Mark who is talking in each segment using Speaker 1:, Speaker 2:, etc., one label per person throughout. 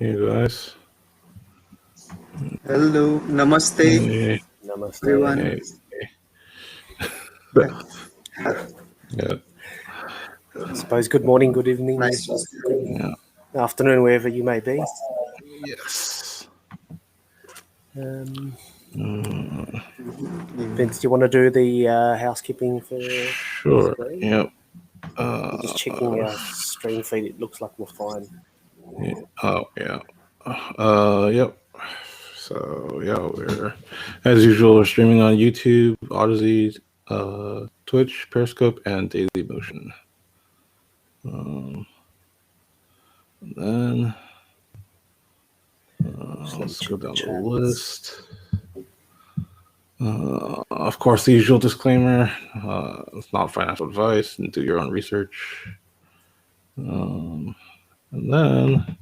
Speaker 1: Hey guys.
Speaker 2: Hello, namaste,
Speaker 1: Hey.
Speaker 3: Namaste.
Speaker 2: everyone.
Speaker 1: Yeah.
Speaker 3: I suppose good morning, good evening,
Speaker 2: Nice to see you.
Speaker 1: Yeah.
Speaker 3: afternoon, wherever you may be.
Speaker 1: Yes.
Speaker 3: Um,
Speaker 1: Mm,
Speaker 3: Vince, do you want to do the housekeeping for
Speaker 1: sure.
Speaker 3: today?
Speaker 1: Yep.
Speaker 3: I'm just checking our stream feed. It looks like we're fine.
Speaker 1: Yeah. Oh yeah. Yep. So yeah, we're as usual. We're streaming on YouTube, Odyssey, Twitch, Periscope, and Daily Motion. Then let's go down the list. Of course, the usual disclaimer: it's not financial advice, and do your own research. And then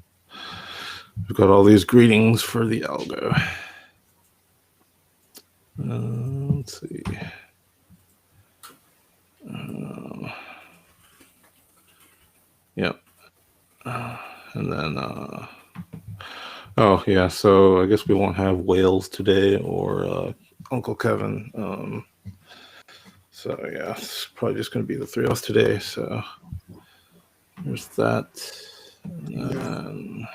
Speaker 1: we've got all these greetings for the algo. Let's see. Yep. And then, oh yeah, so I guess we won't have Wales today or Uncle Kevin. So yeah, it's probably just going to be the three of us today. So there's that. And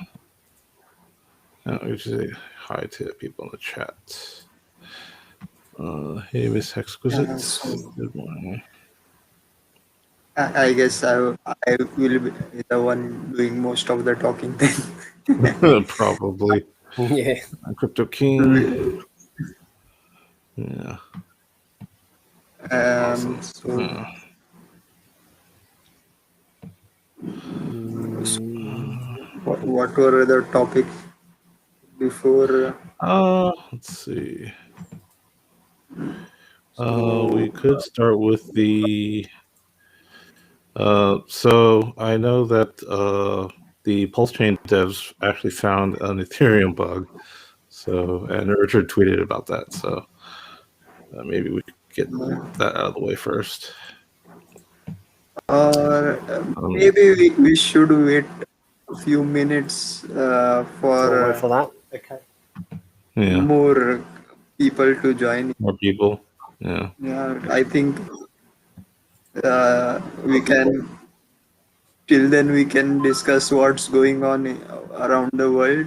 Speaker 1: then we just say hi to people in the chat. Hey, Miss Hexquisite. Good morning.
Speaker 2: I guess I will be the one doing most of the talking then.
Speaker 1: Probably.
Speaker 3: Yeah.
Speaker 1: Crypto King. Yeah. Awesome.
Speaker 2: So, what were the topics before?
Speaker 1: Let's see. We could start with the. So I know that the Pulse Chain devs actually found an Ethereum bug. So, and Richard tweeted about that. So maybe we could get that out of the way first.
Speaker 2: Or maybe we should wait a few minutes for
Speaker 3: that. Okay.
Speaker 1: Yeah.
Speaker 2: more people to join.
Speaker 1: More people. Yeah.
Speaker 2: Yeah, I think we can. Till then, we can discuss what's going on around the world.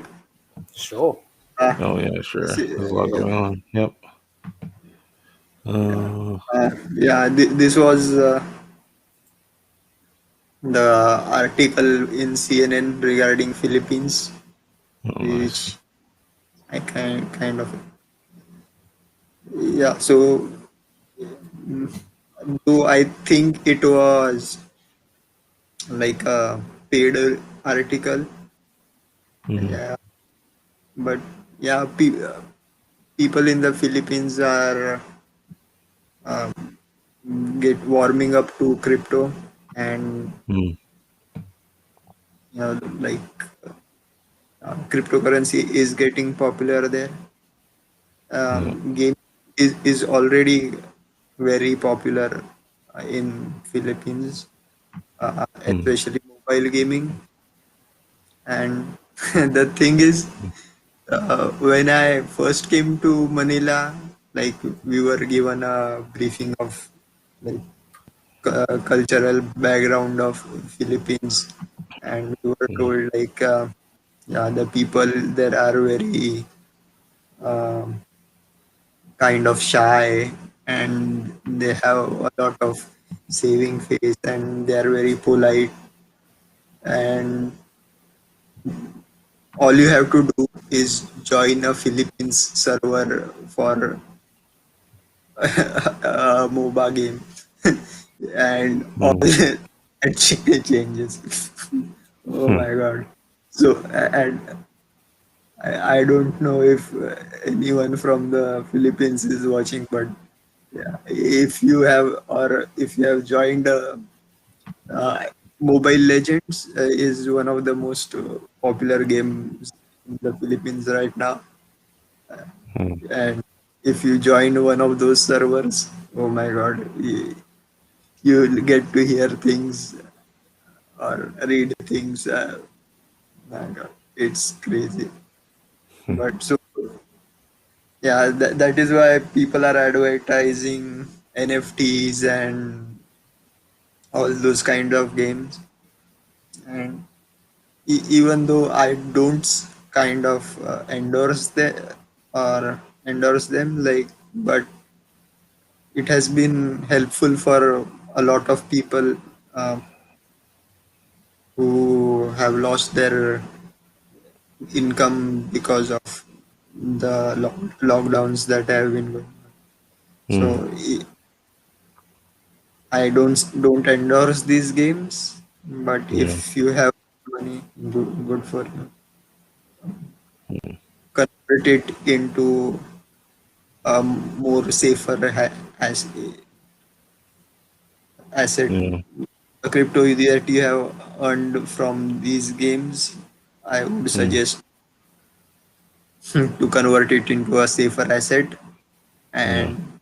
Speaker 3: Sure.
Speaker 1: Oh yeah, sure.
Speaker 2: See,
Speaker 1: There's a lot going on. Yep.
Speaker 2: this was the article in CNN regarding Philippines,
Speaker 1: Nice.
Speaker 2: which I kind of yeah. So, though I think it was like a paid article, yeah, but yeah, people in the Philippines are get warming up to crypto and like cryptocurrency is getting popular there. Game is already very popular in Philippines, especially mobile gaming. And the thing is, when I first came to Manila, like we were given a briefing of like cultural background of Philippines, and we were told like yeah, the people there are very um, kind of shy, and they have a lot of saving face, and they are very polite, and all you have to do is join a Philippines server for a MOBA game, and all that changes. Oh my god! So and I don't know if anyone from the Philippines is watching, but yeah, if you have or if you have joined Mobile Legends is one of the most popular games in the Philippines right now, and if you join one of those servers, oh my god, you'll get to hear things or read things. My god. It's crazy. But so yeah, that is why people are advertising NFTs and all those kind of games. And even though I don't kind of endorse them, like, but it has been helpful for a lot of people uh, who have lost their income because of the lockdowns that have been going on. So
Speaker 1: Mm.
Speaker 2: I don't endorse these games, but
Speaker 1: Yeah.
Speaker 2: if you have money, good for you. Convert it into a more safer asset.
Speaker 1: Yeah.
Speaker 2: The crypto that you have earned from these games, I would
Speaker 1: Mm.
Speaker 2: suggest to convert it into a safer asset.
Speaker 1: Yeah.
Speaker 2: And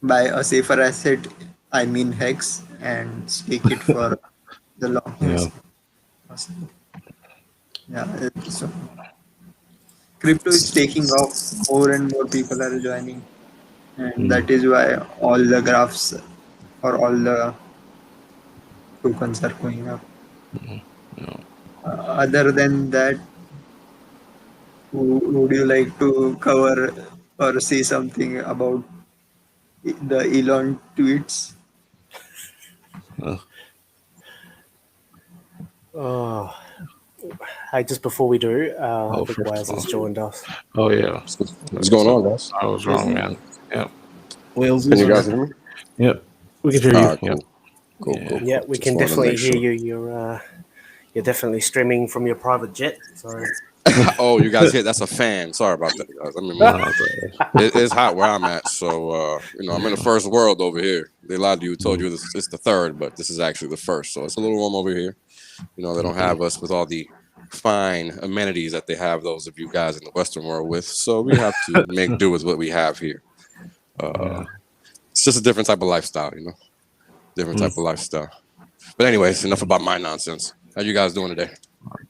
Speaker 2: by a safer asset, I mean Hex, and stake it for the
Speaker 1: Yeah.
Speaker 2: longest possible. Yeah, so crypto is taking off. More and more people are joining, and
Speaker 1: Mm.
Speaker 2: that is why all the graphs or all the tokens are going up.
Speaker 1: Yeah.
Speaker 2: Other than that, would you like to cover or say something about the Elon tweets?
Speaker 1: Uh,
Speaker 3: Oh, hey, just before we do, I
Speaker 1: oh,
Speaker 3: think
Speaker 1: first
Speaker 3: Waz
Speaker 1: of all.
Speaker 3: has joined us.
Speaker 1: Oh yeah.
Speaker 4: What's going on,
Speaker 1: So
Speaker 4: guys?
Speaker 1: I was
Speaker 2: Is
Speaker 1: wrong,
Speaker 2: it?
Speaker 1: man. Yep. Wales
Speaker 4: Can
Speaker 1: is
Speaker 4: you
Speaker 1: here.
Speaker 4: guys hear me?
Speaker 1: Yep. We can hear
Speaker 4: All
Speaker 1: you.
Speaker 4: right,
Speaker 1: Yep.
Speaker 4: cool, cool,
Speaker 1: Yeah.
Speaker 4: cool,
Speaker 3: Yeah,
Speaker 4: cool.
Speaker 3: we
Speaker 4: Just
Speaker 3: can
Speaker 4: wanted to
Speaker 3: definitely
Speaker 4: make
Speaker 3: hear
Speaker 4: sure.
Speaker 3: you. You're definitely streaming from your private jet. So
Speaker 4: Oh, you guys here? That's a fan. Sorry about that, guys. I mean,
Speaker 1: No, it's all right.
Speaker 4: it's hot where I'm at, so I'm in the first world over here. They lied to you, told
Speaker 1: Mm.
Speaker 4: you this it's the third, but this is actually the first, so it's a little warm over here. They don't
Speaker 1: Okay.
Speaker 4: have us with all the fine amenities that they have those of you guys in the Western world with, so we have to make do with what we have here.
Speaker 1: Yeah.
Speaker 4: It's just a different type of lifestyle. Different type
Speaker 1: Mm.
Speaker 4: of lifestyle. But anyways, enough about my nonsense. How you guys doing today?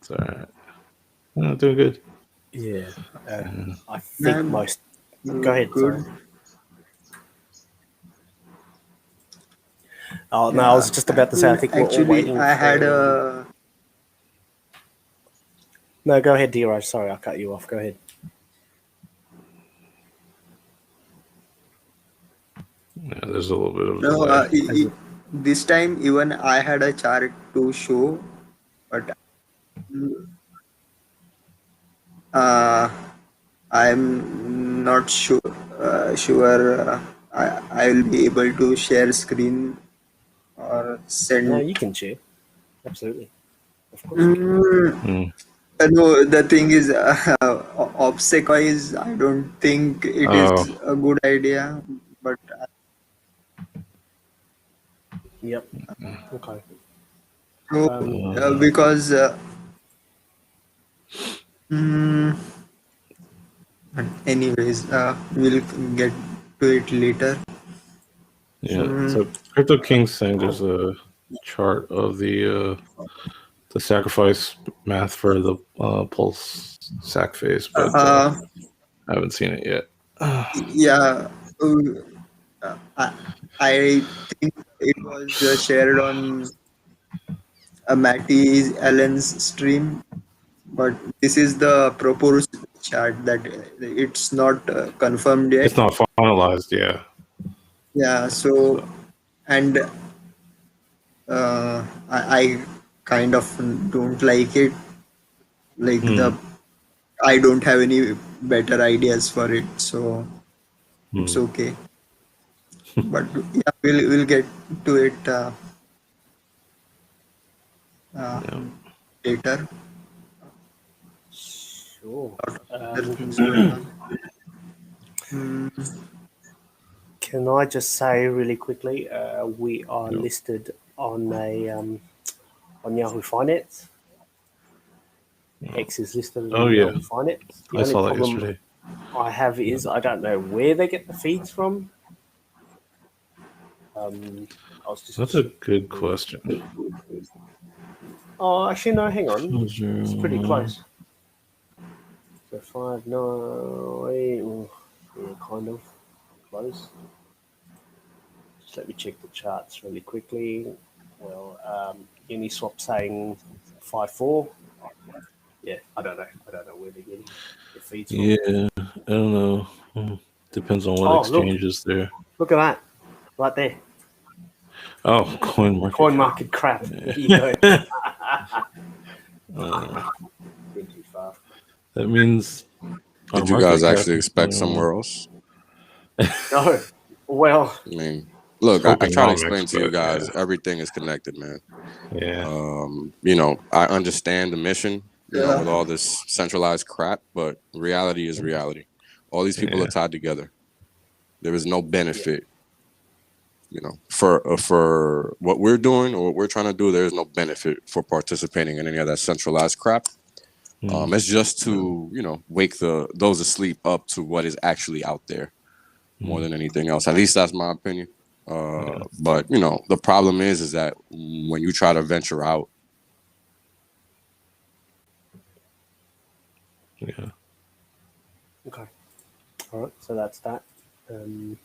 Speaker 1: It's all right. Doing good.
Speaker 3: yeah,
Speaker 1: Yeah.
Speaker 3: I think
Speaker 2: Man,
Speaker 3: most. Go ahead. Sorry.
Speaker 2: good.
Speaker 3: Oh no, I
Speaker 2: Yeah,
Speaker 3: was just about to say. I think we're all
Speaker 2: actually,
Speaker 3: waiting
Speaker 2: I had
Speaker 3: for.
Speaker 2: a
Speaker 3: No, go ahead, Diraj. Sorry, I cut you off. Go ahead.
Speaker 1: Yeah, there's a little bit of a
Speaker 2: no.
Speaker 1: delay.
Speaker 3: As a,
Speaker 2: This time, even I had a chart to show, but uh, I'm not sure I will be able to share screen or
Speaker 3: no,
Speaker 2: send.
Speaker 3: you can share. Absolutely, of course you can.
Speaker 2: Mm,
Speaker 1: Mm.
Speaker 2: no, the thing is, OPSEC wise, I don't think it
Speaker 1: Oh,
Speaker 2: is a good idea. But
Speaker 3: Yep. Okay.
Speaker 1: uh,
Speaker 2: because mm, anyways, we'll get to it later.
Speaker 1: yeah.
Speaker 2: Mm,
Speaker 1: So Crypto King's saying there's a chart of the sacrifice math for the pulse sac phase, but
Speaker 2: uh,
Speaker 1: I haven't seen it yet.
Speaker 2: yeah, I, I think it was shared on Matty Allen's stream, but this is the proposed chart that it's not confirmed yet.
Speaker 1: It's not finalized, yeah.
Speaker 2: Yeah, so
Speaker 1: So,
Speaker 2: and I kind of don't like it. Like
Speaker 1: hmm,
Speaker 2: I don't have any better ideas for it, so it's
Speaker 1: hmm,
Speaker 2: okay. But yeah, we'll get to it uh,
Speaker 1: yeah.
Speaker 2: later.
Speaker 3: Sure.
Speaker 2: Lot of other things going on. Mm,
Speaker 3: Can I just say really quickly, we are
Speaker 1: Yeah.
Speaker 3: listed on Yahoo Finance. Hex is listed
Speaker 1: Oh
Speaker 3: on
Speaker 1: yeah,
Speaker 3: Yahoo Finance. The
Speaker 1: I
Speaker 3: only
Speaker 1: saw that
Speaker 3: problem
Speaker 1: yesterday.
Speaker 3: I have is I don't know where they get the feeds from. I was
Speaker 1: That's a
Speaker 3: just
Speaker 1: good question.
Speaker 3: Oh, actually, no, hang on. It's pretty
Speaker 1: 0,
Speaker 3: close. So 5, 9, yeah, kind of close. Just let me check the charts really quickly. Well, Uniswap saying 5-4. Yeah, I don't know where they're getting their feeds from.
Speaker 1: Yeah, I don't know. Depends on what
Speaker 3: Oh,
Speaker 1: exchange is there.
Speaker 3: Look at that, right there.
Speaker 1: Oh, coin market.
Speaker 3: Coin market crap. There you go. Been too far.
Speaker 1: That means. our
Speaker 4: Did you
Speaker 1: market
Speaker 4: guys
Speaker 1: cap
Speaker 4: actually
Speaker 1: is
Speaker 4: expect
Speaker 1: going
Speaker 4: somewhere else?
Speaker 3: No, well,
Speaker 4: I mean, look, I try to explain to you guys everything is connected, man.
Speaker 1: Yeah.
Speaker 4: You know, I understand the mission, you know,
Speaker 2: Yeah.
Speaker 4: with all this centralized crap, but reality is reality. All these people
Speaker 1: Yeah.
Speaker 4: are tied together. There is no benefit, you know, for what we're doing or what we're trying to do. There is no benefit for participating in any of that centralized crap. It's just to, you know, wake those asleep up to what is actually out there more than anything else. At least that's my opinion. But you know, the problem is that when you try to venture out,
Speaker 1: Yeah.
Speaker 3: okay. All right, so that's that. So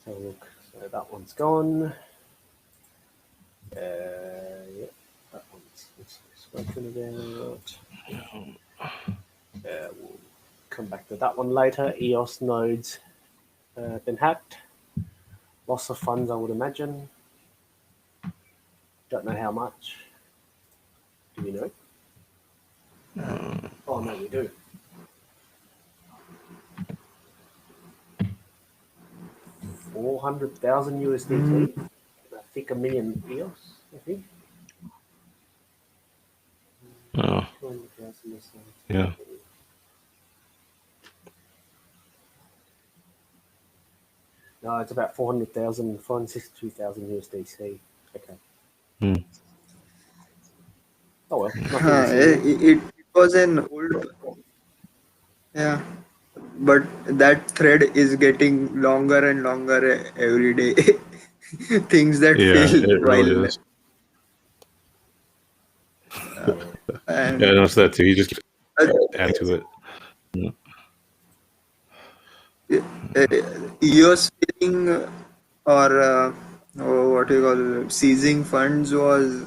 Speaker 3: look, so that one's gone. Yeah, that one's spoken about. We'll come back to that one later. EOS nodes been hacked. Loss of funds, I would imagine. Don't know how much. Do we know? Oh no, we do. 400,000 USDT. I think 1 million EOS. I think.
Speaker 1: Oh,
Speaker 3: 200,000 or so.
Speaker 1: yeah.
Speaker 3: No, it's about 400,000, 462,000 USDC. Okay. Oh well, nothing is
Speaker 2: It was an old, yeah, but that thread is getting longer and longer every day. Things that
Speaker 1: Yeah,
Speaker 2: fail
Speaker 1: it really
Speaker 2: while
Speaker 1: is.
Speaker 3: Yeah.
Speaker 1: Yeah, I
Speaker 2: and
Speaker 1: noticed that too. You just
Speaker 2: uh,
Speaker 1: add to it.
Speaker 2: EOS failing or what you call seizing funds was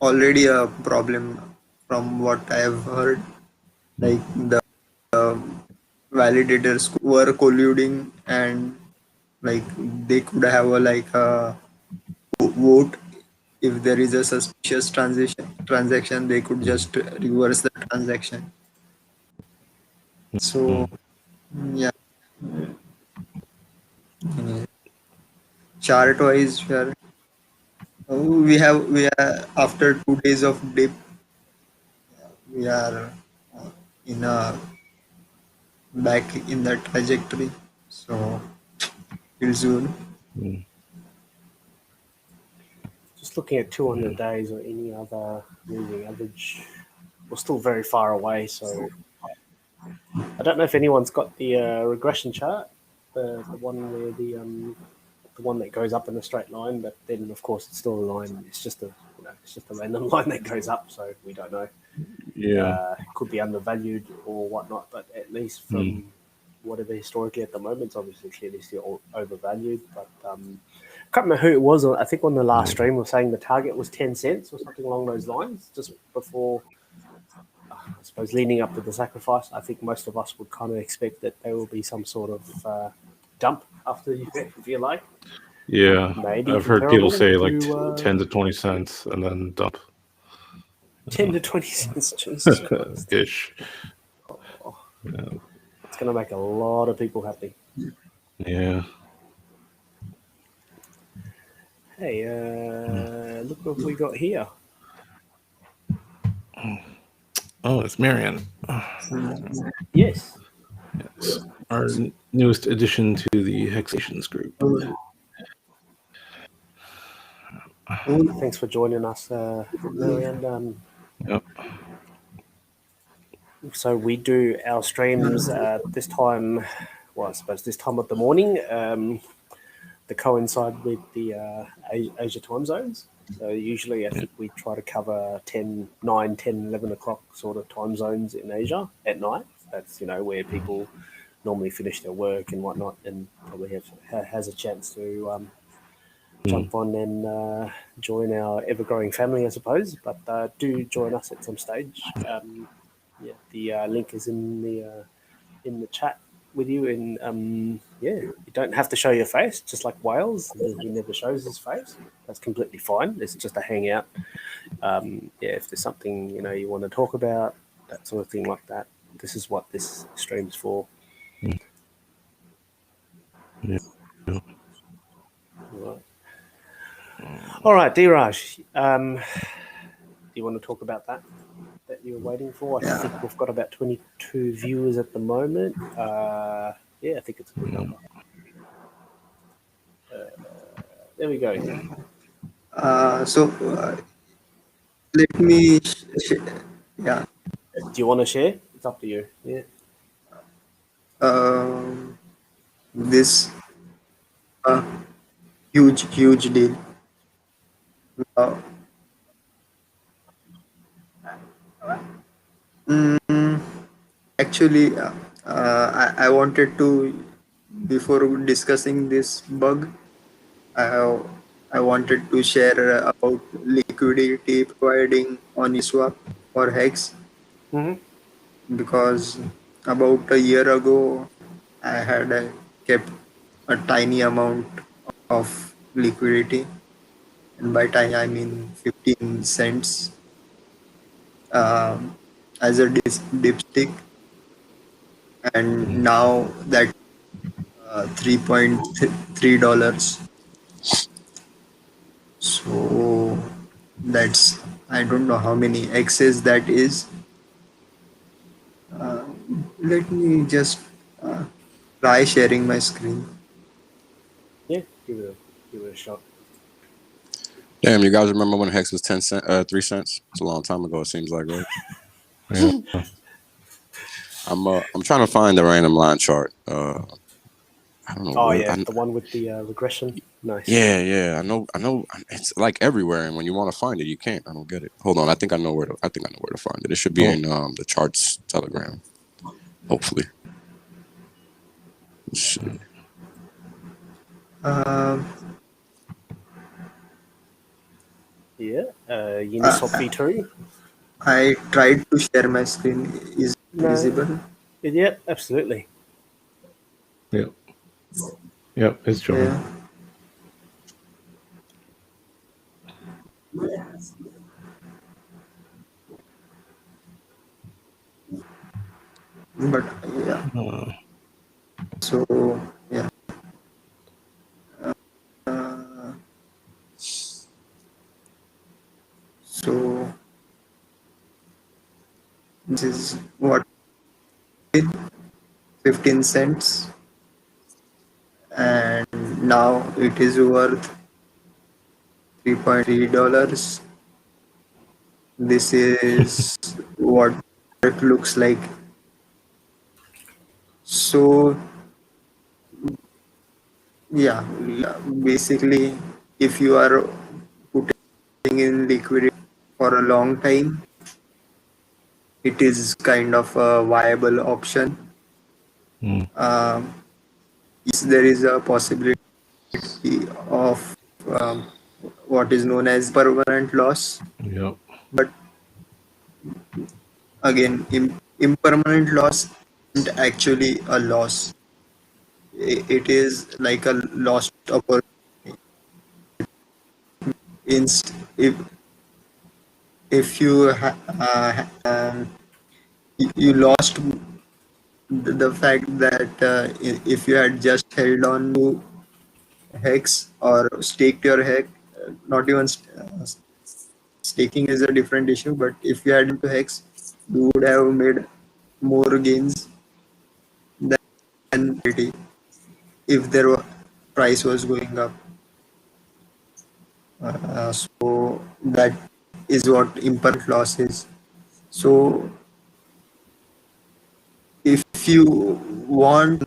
Speaker 2: already a problem from what I have heard. Like the validators were colluding and like they could have a like a vote if there is a suspicious transaction they could just reverse the transaction. So yeah, chart wise we are after 2 days of dip we are in a back in the trajectory, so feels good.
Speaker 3: Just looking at 200 days or any other moving average, we're still very far away. So I don't know if anyone's got the regression chart, the one where the one that goes up in a straight line, but then of course it's still a line. It's just a it's just a random line that goes up, so we don't know.
Speaker 1: Yeah.
Speaker 3: Could be undervalued or whatnot, but at least from whatever historically at the moment, it's obviously clearly still overvalued. But I can't remember who it was. I think on the last stream was saying the target was 10 cents or something along those lines, just before, I suppose, leading up to the sacrifice. I think most of us would kind of expect that there will be some sort of dump after the event, if you like.
Speaker 1: Yeah.
Speaker 3: Maybe
Speaker 1: I've heard people say like
Speaker 3: to,
Speaker 1: 10 to 20 cents and then dump
Speaker 3: 10 to 20 cents. Jesus Christ.
Speaker 1: ish.
Speaker 3: Yeah. It's going to make a lot of people happy.
Speaker 1: Yeah.
Speaker 3: Hey, look what we got here.
Speaker 1: Oh, it's Marion.
Speaker 3: Yes.
Speaker 1: Yes. Our newest addition to the HexAsians group.
Speaker 3: Thanks for joining us, Marianne.
Speaker 1: Yep.
Speaker 3: So we do our streams this time, well, I suppose this time of the morning, to coincide with the Asia time zones. So usually I think we try to cover 9, 10, 11 o'clock sort of time zones in Asia at night. That's, where people normally finish their work and whatnot, and probably has a chance to jump on and join our ever-growing family, I suppose. But do join us at some stage. The link is in the chat with you. And you don't have to show your face, just like Wales. He never shows his face. That's completely fine. It's just a hangout. If there's something you want to talk about, that sort of thing like that, this is what this stream's for.
Speaker 1: Yeah.
Speaker 3: All right, Diraj, do you want to talk about that you were waiting for? I think we've got about 22 viewers at the moment. I think it's a good number. There we go.
Speaker 2: Let me yeah.
Speaker 3: Do you want to share? It's up to you. Yeah.
Speaker 2: This huge deal. Actually, I wanted to, before discussing this bug, I wanted to share about liquidity providing on eSwap or Hex. Because about a year ago, I had kept a tiny amount of liquidity, and by tiny I mean 15 cents as a dipstick, and now that $3.3. So that's, I don't know how many X's that is. Let me just try sharing my screen.
Speaker 3: Yeah, give it a shot.
Speaker 4: Damn, you guys remember when Hex was 3 cents? It's a long time ago, it seems like, right?
Speaker 1: Yeah.
Speaker 4: I'm trying to find the random line chart. I don't know.
Speaker 3: Oh yeah, the one with the regression. Nice.
Speaker 4: Yeah. I know. It's like everywhere, and when you want to find it, you can't. I don't get it. Hold on. I think I know where to find it. It should be in the charts Telegram. Hopefully. Let's see.
Speaker 3: Uniswap V2.
Speaker 2: I tried to share my screen. Is it visible?
Speaker 3: Yeah, absolutely.
Speaker 1: Yep, it's showing.
Speaker 2: But so yeah. So this is what 15 cents, and now it is worth $3.3. This is what it looks like. So yeah, basically, if you are putting in liquidity for a long time, it is kind of a viable option. Yes, there is a possibility of what is known as permanent loss.
Speaker 1: Yep.
Speaker 2: But again, impermanent loss isn't actually a loss. It is like a lost opportunity. If you you lost the fact that if you had just held on to Hex or staked your Hex, not even staking is a different issue, but if you had into Hex, you would have made more gains than if their price was going up. So that is what impermanent loss is. So if you want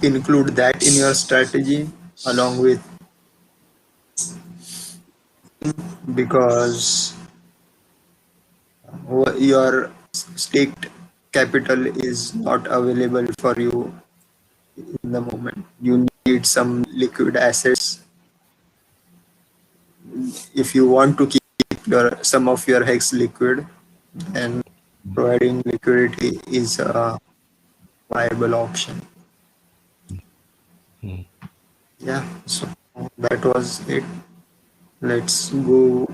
Speaker 2: include that in your strategy along with, because your staked capital is not available for you in the moment. You need some liquid assets if you want to keep some of your hex liquid, and providing liquidity is a viable option. Yeah, so that was it. Let's go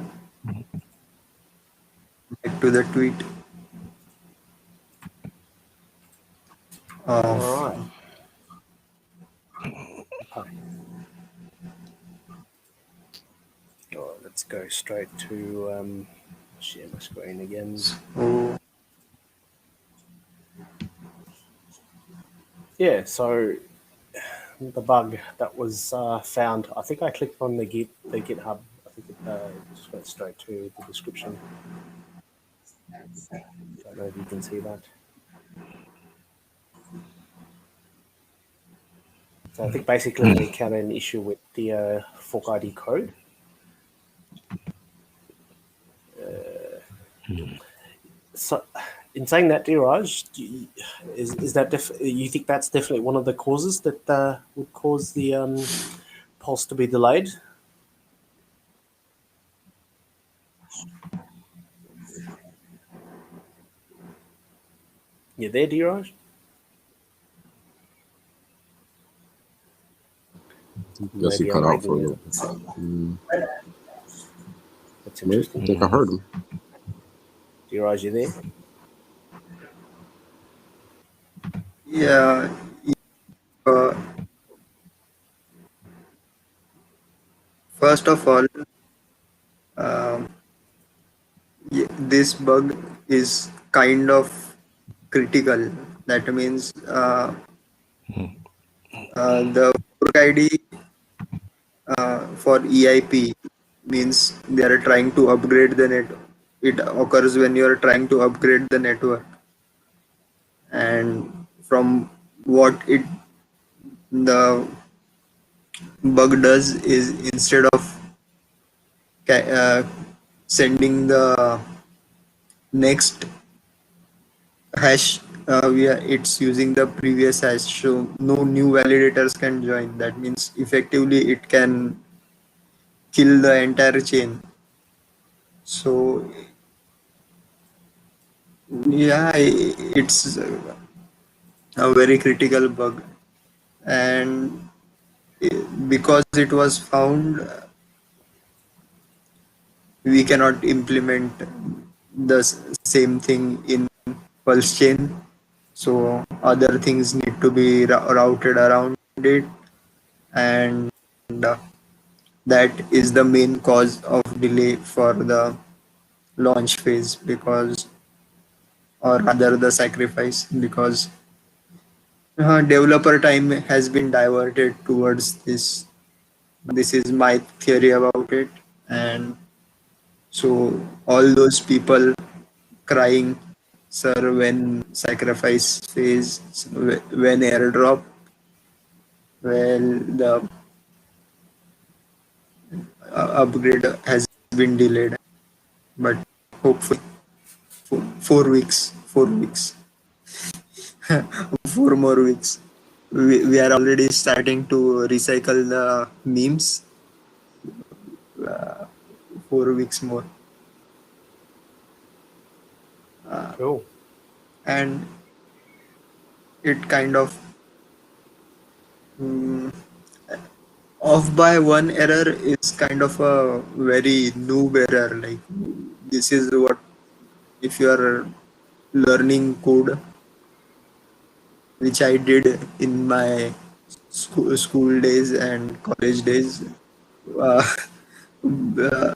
Speaker 2: back to the tweet of
Speaker 3: All right. Okay. All right, let's go straight to share my screen again.
Speaker 2: oh,
Speaker 3: Yeah, so the bug that was found, I think I clicked on the GitHub. I think it just went straight to the description. Don't know if you can see that. So I think basically they encountered an issue with the fork ID code. So, in saying that, Diraj, is that you think that's definitely one of the causes that would cause the pulse to be delayed? You there, Diraj?
Speaker 4: Guess he
Speaker 3: Maybe
Speaker 4: cut
Speaker 3: I'm
Speaker 4: out for a
Speaker 3: lagging
Speaker 4: little.
Speaker 3: out. That's
Speaker 4: I
Speaker 3: interesting.
Speaker 4: think I heard him.
Speaker 3: Diraj, you there?
Speaker 2: yeah. Uh, First of all, um, this bug is kind of critical. That means the fork ID for EIP means they are trying to upgrade the net. It occurs when you are trying to upgrade the network, and from what it the bug does is, instead of sending the next hash, it's using the previous hash, so no new validators can join. That means effectively it can kill the entire chain. So yeah, it's a very critical bug, and because it was found, we cannot implement the same thing in pulse chain, so other things need to be routed around it, and uh, that is the main cause of delay for the launch phase, because, or rather the sacrifice, because developer time has been diverted towards this. This is my theory about it. And so all those people crying, sir, when sacrifice phase, when airdrop, well, the upgrade has been delayed, but hopefully 4 weeks, 4 weeks, 4 more weeks. We are already starting to recycle the memes. 4 weeks more.
Speaker 3: Cool.
Speaker 2: And it kind of off by one error is kind of a very noob error. Like, this is what, if you are learning code, which I did in my school days and college days, uh, uh,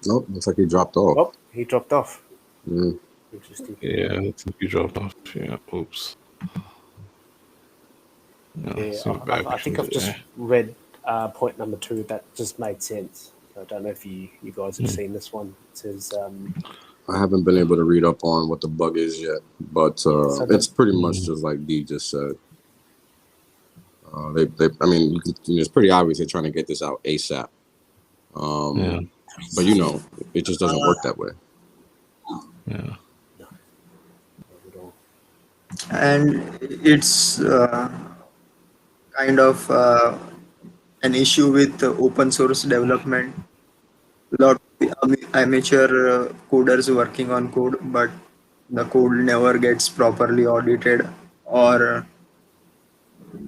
Speaker 4: Nope, looks like he dropped off.
Speaker 3: Oh, he dropped off.
Speaker 4: Mm.
Speaker 3: Interesting.
Speaker 1: Yeah, looks like you dropped off. Yeah, oops. No,
Speaker 3: Yeah,
Speaker 1: seems bad
Speaker 3: I think I've just read point number 2. That just made sense. I don't know if you guys have seen this one. It says
Speaker 4: I haven't been able to read up on what the bug is yet, but it's pretty much just like D just said. I mean, it's pretty obvious they're trying to get this out ASAP. But it just doesn't work that way.
Speaker 1: Yeah.
Speaker 2: And it's kind of an issue with open source development. A lot of amateur coders working on code, but the code never gets properly audited or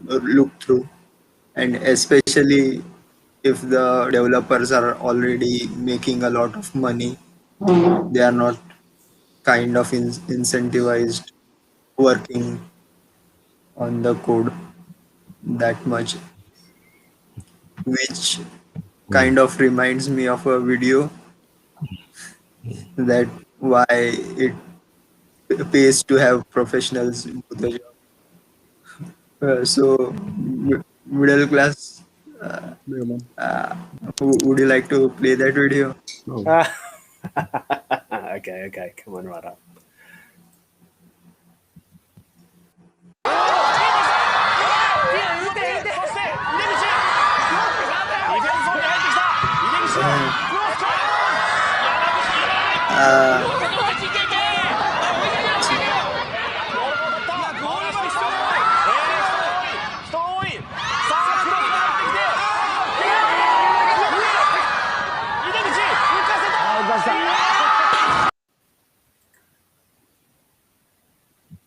Speaker 2: looked through. And especially if the developers are already making a lot of money, they are not kind of incentivized working on the code that much, which kind of reminds me of a video that why it pays to have professionals do the job. Middle class, would you like to play that video?
Speaker 3: Okay, come on, right up.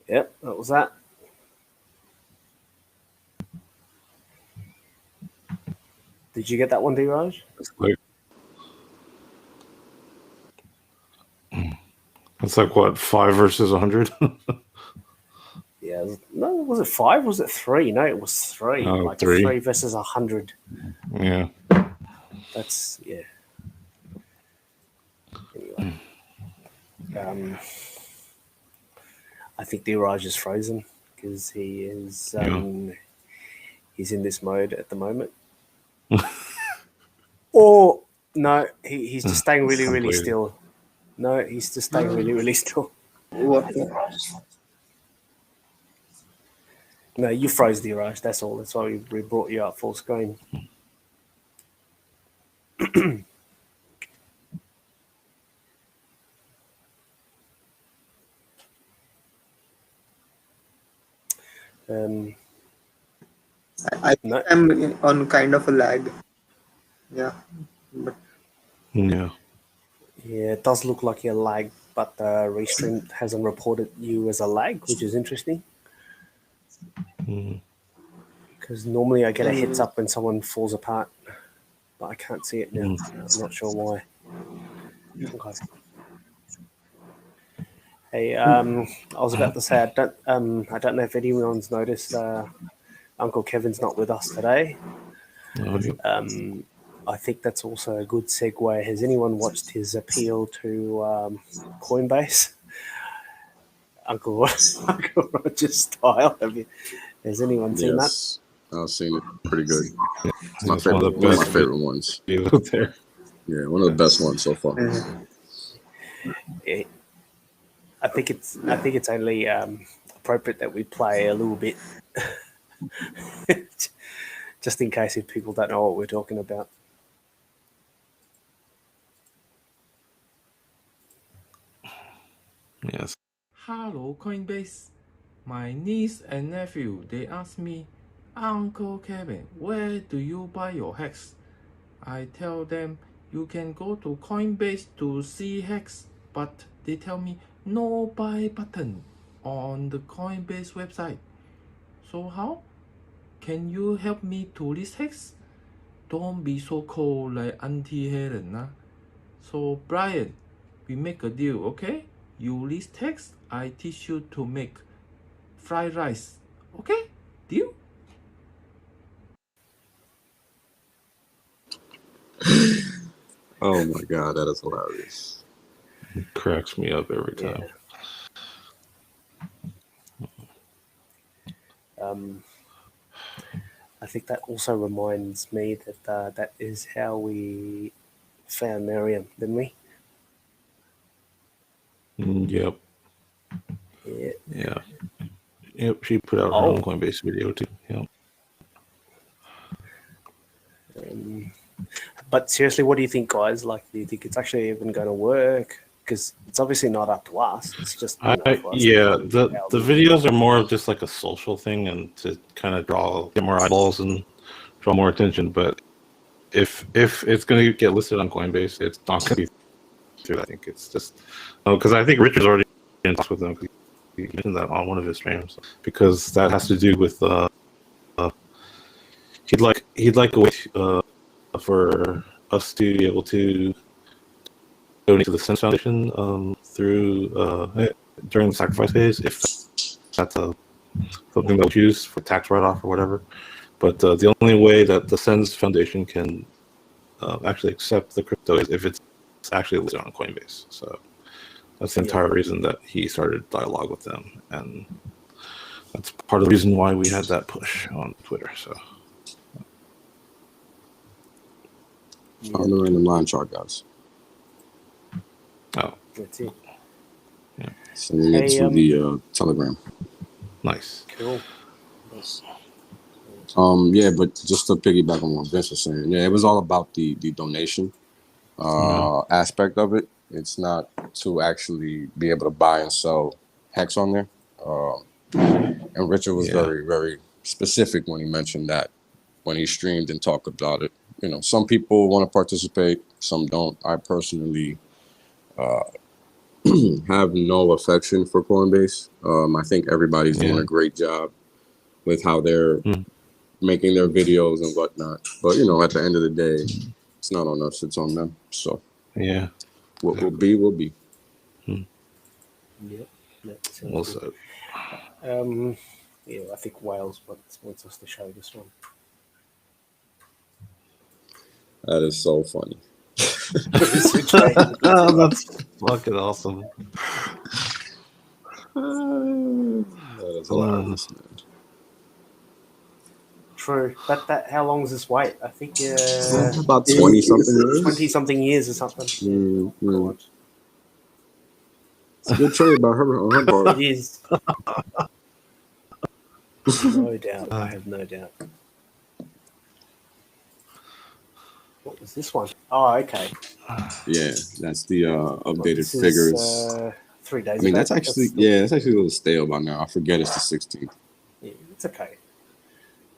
Speaker 3: Yep, that was that. Did you get that one, D-Raj?
Speaker 1: It's like what, 5 versus 100?
Speaker 3: Yeah. No, was it 5? Was it 3? No, it was 3.
Speaker 1: Oh,
Speaker 3: like
Speaker 1: 3.
Speaker 3: 3 versus 100.
Speaker 1: Yeah.
Speaker 3: That's Anyway, I think D-Raj is frozen because he is he's in this mode at the moment. Or no, he's just staying really, really still. No, he's just staying really, really still.
Speaker 2: What?
Speaker 3: No, you froze, D-Raj. That's all. That's why we brought you up full screen.
Speaker 2: I think I'm on kind of a lag. Yeah. But
Speaker 1: Yeah.
Speaker 3: Yeah, it does look like you're lag, but the Restream hasn't reported you as a lag, which is interesting. Because normally I get a heads up when someone falls apart, but I can't see it now. I'm not sure why. Okay. Hey, I was about to say I don't know if anyone's noticed. Uncle Kevin's not with us today. I think that's also a good segue. Has anyone watched his appeal to Coinbase? Uncle Roger's style. Has anyone seen that?
Speaker 4: Yes, I've seen it. Pretty good. It's my
Speaker 1: It's
Speaker 4: favorite. One of my favorite ones.
Speaker 1: There.
Speaker 4: Yeah, one of the best ones so far.
Speaker 3: I think it's only appropriate that we play a little bit, just in case if people don't know what we're talking about.
Speaker 1: Yes.
Speaker 5: Hello, Coinbase. My niece and nephew, they ask me, Uncle Kevin, where do you buy your hex? I tell them, you can go to Coinbase to see hex, but they tell me no buy button on the Coinbase website. So how? Can you help me to list hex? Don't be so cold like Auntie Helen. So Brian, we make a deal, okay? You list hex, I teach you to make fried rice. Okay? Deal?
Speaker 4: Oh my god, that is hilarious.
Speaker 1: It cracks me up every time.
Speaker 3: I think that also reminds me that that is how we found Miriam, didn't we?
Speaker 1: Yep.
Speaker 3: Yeah.
Speaker 1: Yep. She put out her own Coinbase video too. Yep.
Speaker 3: But seriously, what do you think, guys? Like, do you think it's actually even going to work? Because it's obviously not up to us. It's just for us to
Speaker 1: the videos are more of just like a social thing and to kind of get more eyeballs and draw more attention. But if it's going to get listed on Coinbase, it's not going to be through. I think it's just because I think Richard's already in talks with them. He mentioned that on one of his streams because that has to do with he'd like a way for us to be able to donate to the Sense Foundation through during the sacrifice phase, if that's something they'll use for tax write-off or whatever. But the only way that the Sense Foundation can actually accept the crypto is if it's actually listed on Coinbase. So that's the entire reason that he started dialogue with them, and that's part of the reason why we had that push on Twitter. So.
Speaker 4: On the random line chart, guys.
Speaker 1: Oh,
Speaker 3: that's it.
Speaker 1: Yeah.
Speaker 4: Sending it to the Telegram.
Speaker 1: Nice.
Speaker 3: Cool.
Speaker 4: Yeah, but just to piggyback on what Vince was saying, it was all about the donation aspect of it. It's not to actually be able to buy and sell Hex on there. And Richard was very, very specific when he mentioned that when he streamed and talked about it. You know, some people want to participate, some don't. I personally have no affection for Coinbase. I think everybody's doing a great job with how they're making their videos and whatnot. But, you know, at the end of the day, it's not on us, it's on them. So, what will be, will be.
Speaker 3: Yep.
Speaker 1: What's up?
Speaker 3: I think Wales wants us to show this one.
Speaker 4: That is so funny.
Speaker 1: That's fucking awesome.
Speaker 4: That is hilarious, man.
Speaker 3: True, but how long is this wait? I think
Speaker 4: about 20 something years.
Speaker 3: 20 something years or something.
Speaker 4: It's a good trade by her on her part.
Speaker 3: It is. No doubt. I have no doubt. What was this one? Oh, okay.
Speaker 4: Yeah, that's the updated
Speaker 3: This
Speaker 4: figures.
Speaker 3: is, 3 days.
Speaker 4: I mean,
Speaker 3: ago.
Speaker 4: that's actually that's actually a little stale by now. I forget it's the 16th.
Speaker 3: Yeah, it's okay.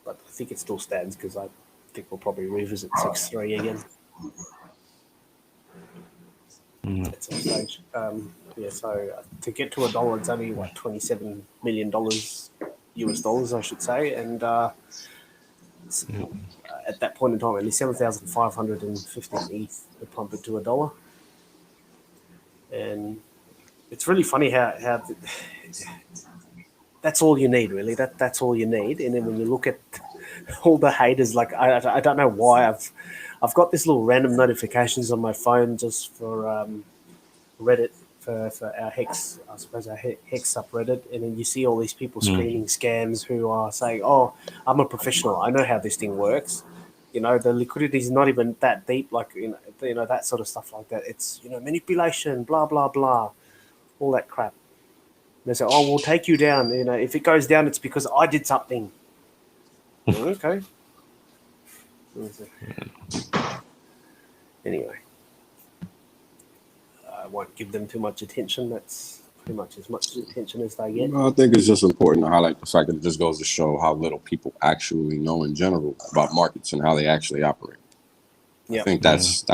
Speaker 3: But I think it still stands because I think we'll probably revisit 6.3 again. At some stage. So to get to $1, it's only what $27 million US dollars, I should say, and at that point in time, only 7,515 ETH would pump it to $1, and it's really funny how that's all you need, really. That's all you need, and then when you look at all the haters, like I don't know why I've got this little random notifications on my phone just for Reddit for our Hex, I suppose our Hex subreddit, and then you see all these people screaming scams who are saying, "Oh, I'm a professional. I know how this thing works. You know, the liquidity is not even that deep. Like you know that sort of stuff like that. It's manipulation, blah blah blah, all that crap." And they say, "Oh, we'll take you down. You know, if it goes down, it's because I did something." Okay. Anyway. I won't give them too much attention. That's pretty much as much attention as they get.
Speaker 4: I think it's just important to highlight the fact that it just goes to show how little people actually know in general about markets and how they actually operate. Yep. I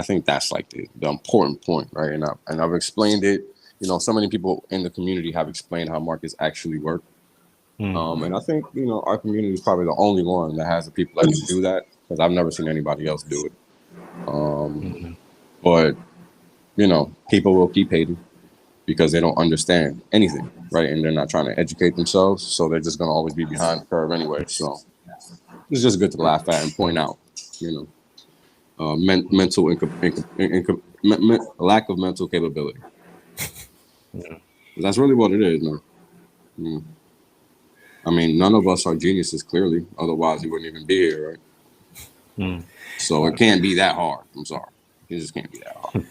Speaker 4: think that's like the important point, right? And I've explained it. You know, so many people in the community have explained how markets actually work. And I think our community is probably the only one that has the people that can do that, because I've never seen anybody else do it. But people will keep hating because they don't understand anything, right? And they're not trying to educate themselves, so they're just going to always be behind the curve anyway. So it's just good to laugh at and point out, mental lack of mental capability. That's really what it is, man. I mean, none of us are geniuses, clearly. Otherwise, we wouldn't even be here, right? So it can't be that hard. I'm sorry. It just can't be that hard.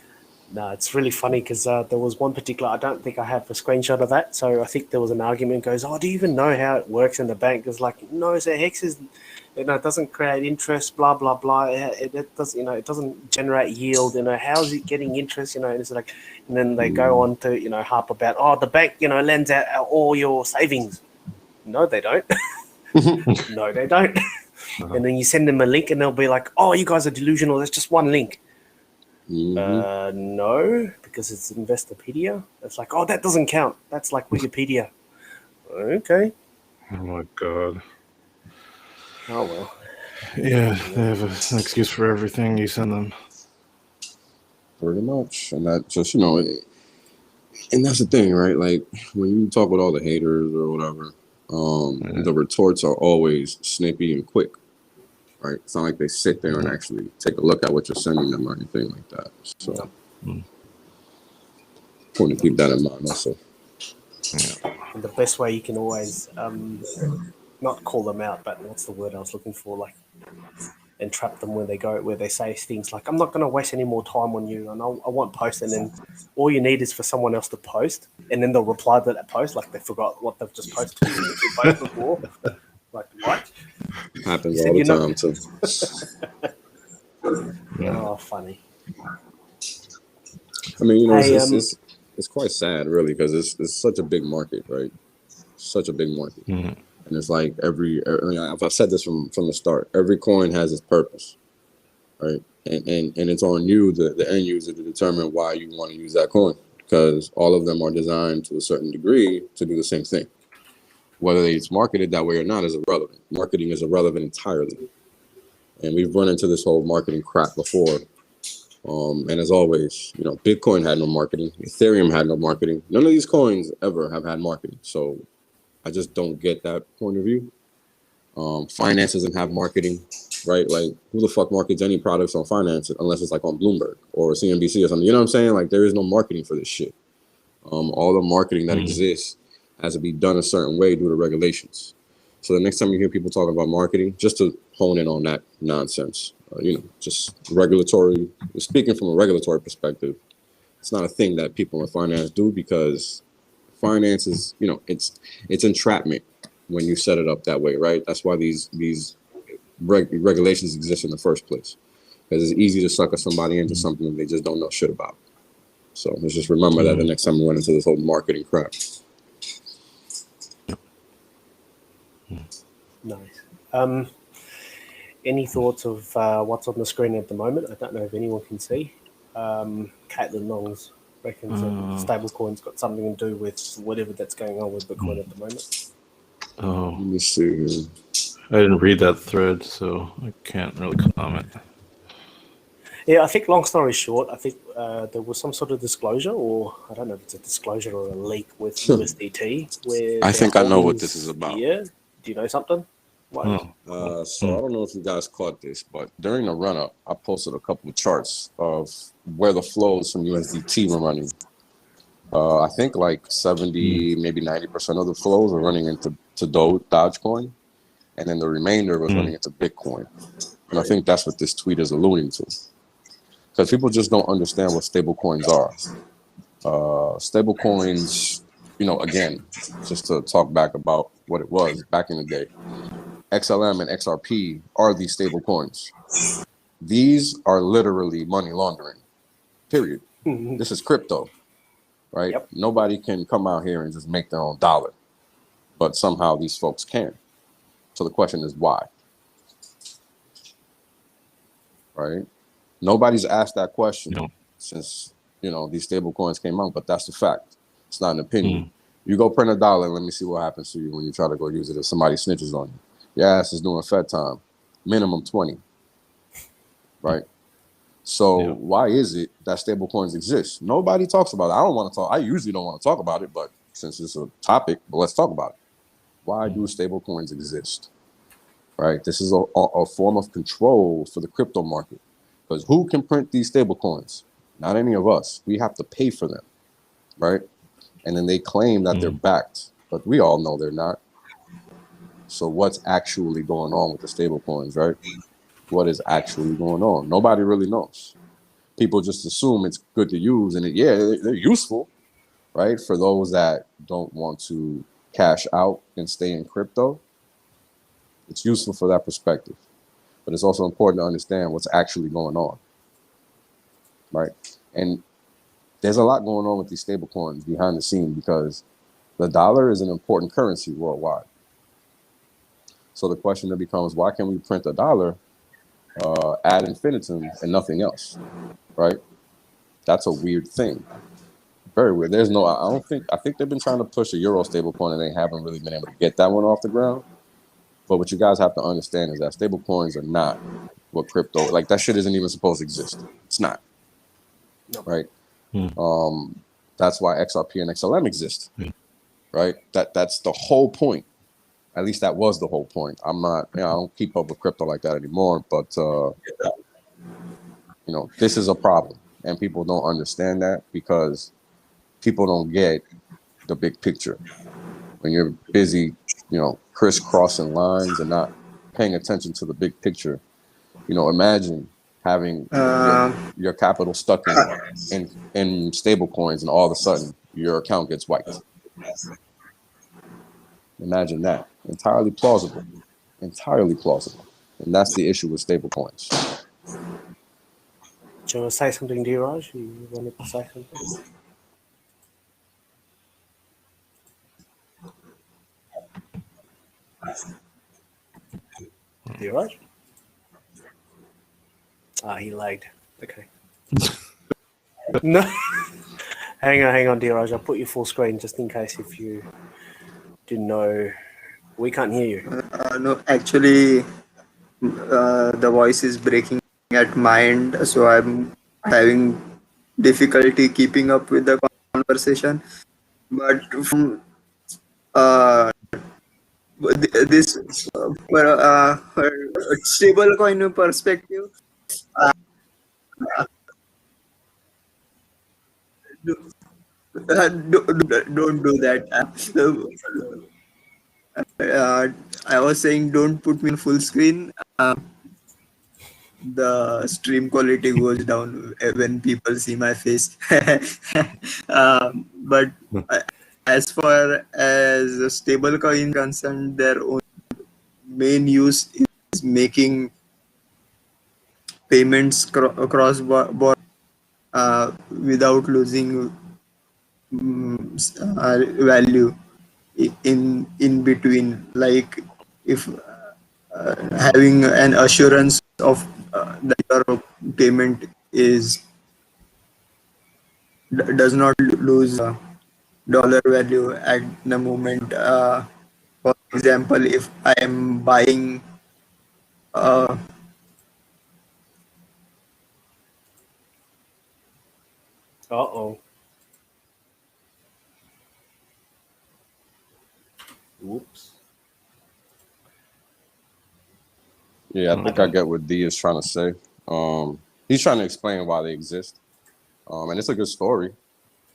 Speaker 3: No, it's really funny because there was one particular, I don't think I have a screenshot of that. So I think there was an argument goes, oh, do you even know how it works in the bank? It's like, no, so Hex is, it doesn't create interest, blah, blah, blah. It does, it doesn't generate yield. How is it getting interest? And it's like, and then they go on to, harp about, oh, the bank, lends out all your savings. No, they don't. No, they don't. And then you send them a link and they'll be like, oh, you guys are delusional. That's just one link. No, because it's Investopedia. It's like, oh, that doesn't count. That's like Wikipedia. Okay.
Speaker 1: Oh my god.
Speaker 3: Oh well.
Speaker 1: Yeah, they have an excuse for everything you send them.
Speaker 4: Pretty much, and that just and that's the thing, right? Like when you talk with all the haters or whatever, the retorts are always snippy and quick. Right, it's not like they sit there and actually take a look at what you're sending them or anything like that. So, important to keep that in mind also.
Speaker 3: And the best way you can always not call them out, but what's the word I was looking for? Like, entrap them where they say things like, "I'm not going to waste any more time on you, and I won't post." And then all you need is for someone else to post, and then they'll reply to that post like they forgot what they've just posted before. Like what?
Speaker 4: Happens all the time too.
Speaker 3: Oh, funny.
Speaker 4: I mean, it's quite sad, really, because it's such a big market, right? Such a big market, and it's like I've said this from the start. Every coin has its purpose, right? And it's on you, the end user, to determine why you want to use that coin, because all of them are designed to a certain degree to do the same thing. Whether it's marketed that way or not is irrelevant. Marketing is irrelevant entirely. And we've run into this whole marketing crap before. And as always, Bitcoin had no marketing. Ethereum had no marketing. None of these coins ever have had marketing. So I just don't get that point of view. Finance doesn't have marketing, right? Like, who the fuck markets any products on finance unless it's like on Bloomberg or CNBC or something? You know what I'm saying? Like, there is no marketing for this shit. All the marketing that exists has to be done a certain way due to regulations. So the next time you hear people talking about marketing, just to hone in on that nonsense, just regulatory, speaking from a regulatory perspective, it's not a thing that people in finance do, because finance is, it's entrapment when you set it up that way, right? That's why these regulations exist in the first place, because it's easy to sucker somebody into something that they just don't know shit about. So let's just remember that the next time we run into this whole marketing crap.
Speaker 3: Nice. Any thoughts of what's on the screen at the moment? I don't know if anyone can see. Caitlin Longs reckons that stablecoin's got something to do with whatever that's going on with Bitcoin at the moment.
Speaker 1: Oh,
Speaker 4: Let me see.
Speaker 1: I didn't read that thread, so I can't really comment.
Speaker 3: Yeah, I think long story short, I think there was some sort of disclosure, or I don't know if it's a disclosure or a leak with USDT. Where
Speaker 4: I think I know what this is about.
Speaker 3: Yeah, do you know something?
Speaker 4: So I don't know if you guys caught this, but during the run-up, I posted a couple of charts of where the flows from USDT were running. I think like 70, maybe 90% of the flows were running into Dogecoin, and then the remainder was running into Bitcoin. And I think that's what this tweet is alluding to, because people just don't understand what stable coins are. Stable coins, again, just to talk back about what it was back in the day, XLM and XRP are these stable coins. These are literally money laundering, period. This is crypto, right?
Speaker 3: Yep.
Speaker 4: Nobody can come out here and just make their own dollar, but somehow these folks can. So the question is why, right? Nobody's asked that question since, these stable coins came out, but that's the fact. It's not an opinion. You go print $1 and let me see what happens to you when you try to go use it if somebody snitches on you. Your ass is doing Fed time, minimum 20, right? So why is it that stable coins exist? Nobody talks about it. I usually don't want to talk about it, but since it's a topic, let's talk about it. Why do stable coins exist, right? This is a form of control for the crypto market, because who can print these stable coins? Not any of us. We have to pay for them, right? And then they claim that they're backed, but we all know they're not. So what's actually going on with the stable coins, right? What is actually going on? Nobody really knows. people just assume it's good to use, and they're useful, right? For those that don't want to cash out and stay in crypto, it's useful for that perspective. But it's also important to understand what's actually going on, right? And there's a lot going on with these stable coins behind the scene because the dollar is an important currency worldwide. So the question then becomes, why can we print a dollar ad infinitum and nothing else, right? That's a weird thing. Very weird. There's no, I think they've been trying to push a euro stable coin and they haven't really been able to get that one off the ground. But what you guys have to understand is that stable coins are not what crypto, like that shit isn't even supposed to exist. It's not, right? That's why XRP and XLM exist, right? That's the whole point. At least that was the whole point. I'm not, I don't keep up with crypto like that anymore, but this is a problem and people don't understand that because people don't get the big picture. When you're busy, crisscrossing lines and not paying attention to the big picture, imagine having your capital stuck in stable coins and all of a sudden your account gets wiped. Imagine that. Entirely plausible. And that's the issue with stable coins.
Speaker 3: Do you want to say something, Diraj? You wanted to say something? Diraj? He lagged. Okay. No. Hang on, Diraj. I'll put you full screen just in case if you didn't know. We can't hear you.
Speaker 2: No, actually, the voice is breaking at my end, so I'm having difficulty keeping up with the conversation. But from this stable coin perspective, don't do that. I was saying don't put me in full screen. The stream quality goes down when people see my face. But as far as stablecoin concerned, their own main use is making payments across border without losing value in between. Like if having an assurance of that your payment does not lose dollar value at the moment. For example, if I am buying
Speaker 3: Uh-oh. Whoops.
Speaker 4: Yeah, I think I get what D is trying to say. He's trying to explain why they exist. And it's a good story,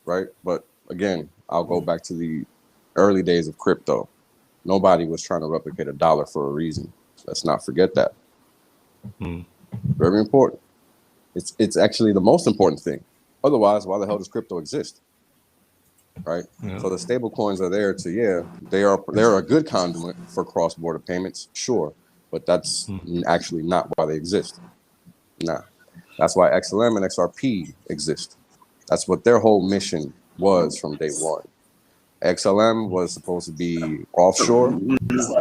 Speaker 4: right? But again, I'll go back to the early days of crypto. Nobody was trying to replicate a dollar for a reason. Let's not forget that. Very important. It's actually the most important thing. Otherwise, why the hell does crypto exist? Right? Yeah. So the stable coins are there they're a good conduit for cross-border payments, sure, but that's actually not why they exist. Nah. That's why XLM and XRP exist. That's what their whole mission was from day one. XLM was supposed to be offshore,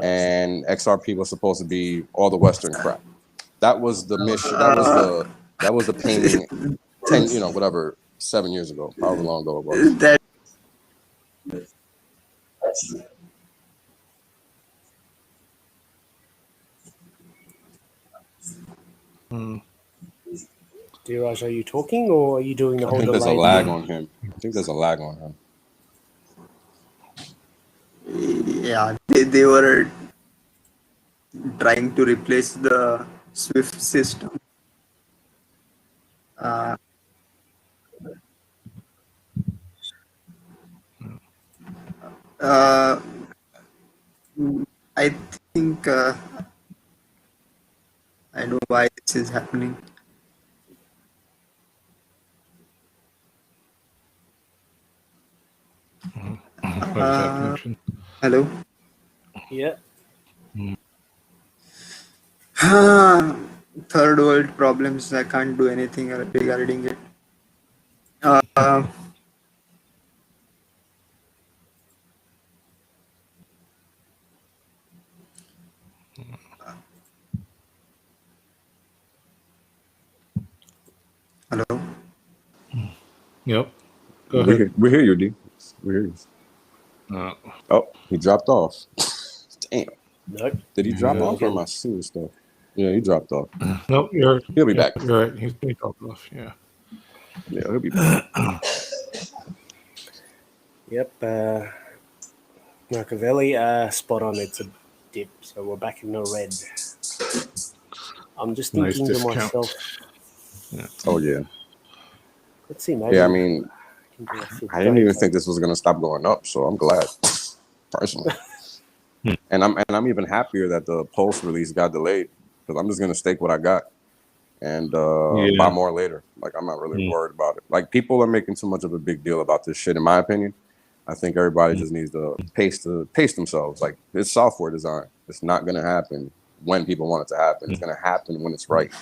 Speaker 4: and XRP was supposed to be all the Western crap. That was the mission. That was the painting 7 years ago, however long ago it was.
Speaker 3: Diraj, are you talking or are you doing the whole delay?
Speaker 4: I think there's a lag on him.
Speaker 2: Yeah, they were trying to replace the SWIFT system. I think I know why this is happening.
Speaker 1: What is that connection?
Speaker 2: Hello.
Speaker 3: Yeah.
Speaker 2: Third world problems. I can't do anything regarding it. Uh, Hello.
Speaker 1: Yep. Go ahead.
Speaker 4: We hear you, D. We hear you. Oh, he dropped off. Damn.
Speaker 3: Nope.
Speaker 4: Did he drop
Speaker 1: Yeah.
Speaker 4: off or am I seeing stuff? Yeah, he dropped off.
Speaker 1: Nope.
Speaker 4: He'll be back.
Speaker 1: You're right. He's pretty off. Yeah.
Speaker 4: Yeah, he'll be back.
Speaker 3: Yep. Machiavelli, spot on. It's a dip, so we're back in the red. I'm just
Speaker 1: Nice
Speaker 3: thinking to
Speaker 1: discount.
Speaker 3: myself,
Speaker 4: Oh, yeah.
Speaker 3: let's see, maybe.
Speaker 4: Yeah, I mean,
Speaker 3: can do a flip.
Speaker 4: I didn't even think this was going to stop going up, so I'm glad, personally. And I'm even happier that the Pulse release got delayed, because I'm just going to stake what I got and buy more later. Like, I'm not really worried about it. Like, people are making too much of a big deal about this shit, in my opinion. I think everybody just needs to pace themselves. Like, it's software design. It's not going to happen when people want it to happen. It's going to happen when it's right.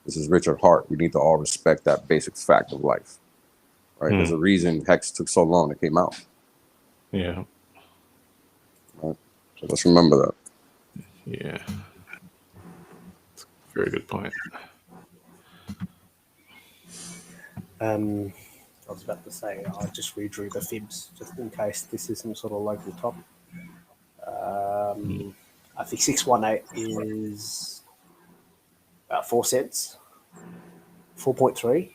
Speaker 4: This is Richard Hart. We need to all respect that basic fact of life. Right? There's a reason Hex took so long to came out.
Speaker 1: Yeah.
Speaker 4: Right? So let's remember that.
Speaker 1: Yeah. Very good point.
Speaker 3: I was about to say, I just redrew the fibs just in case this is some sort of local top. I think 618 is about 4 cents, 4.3.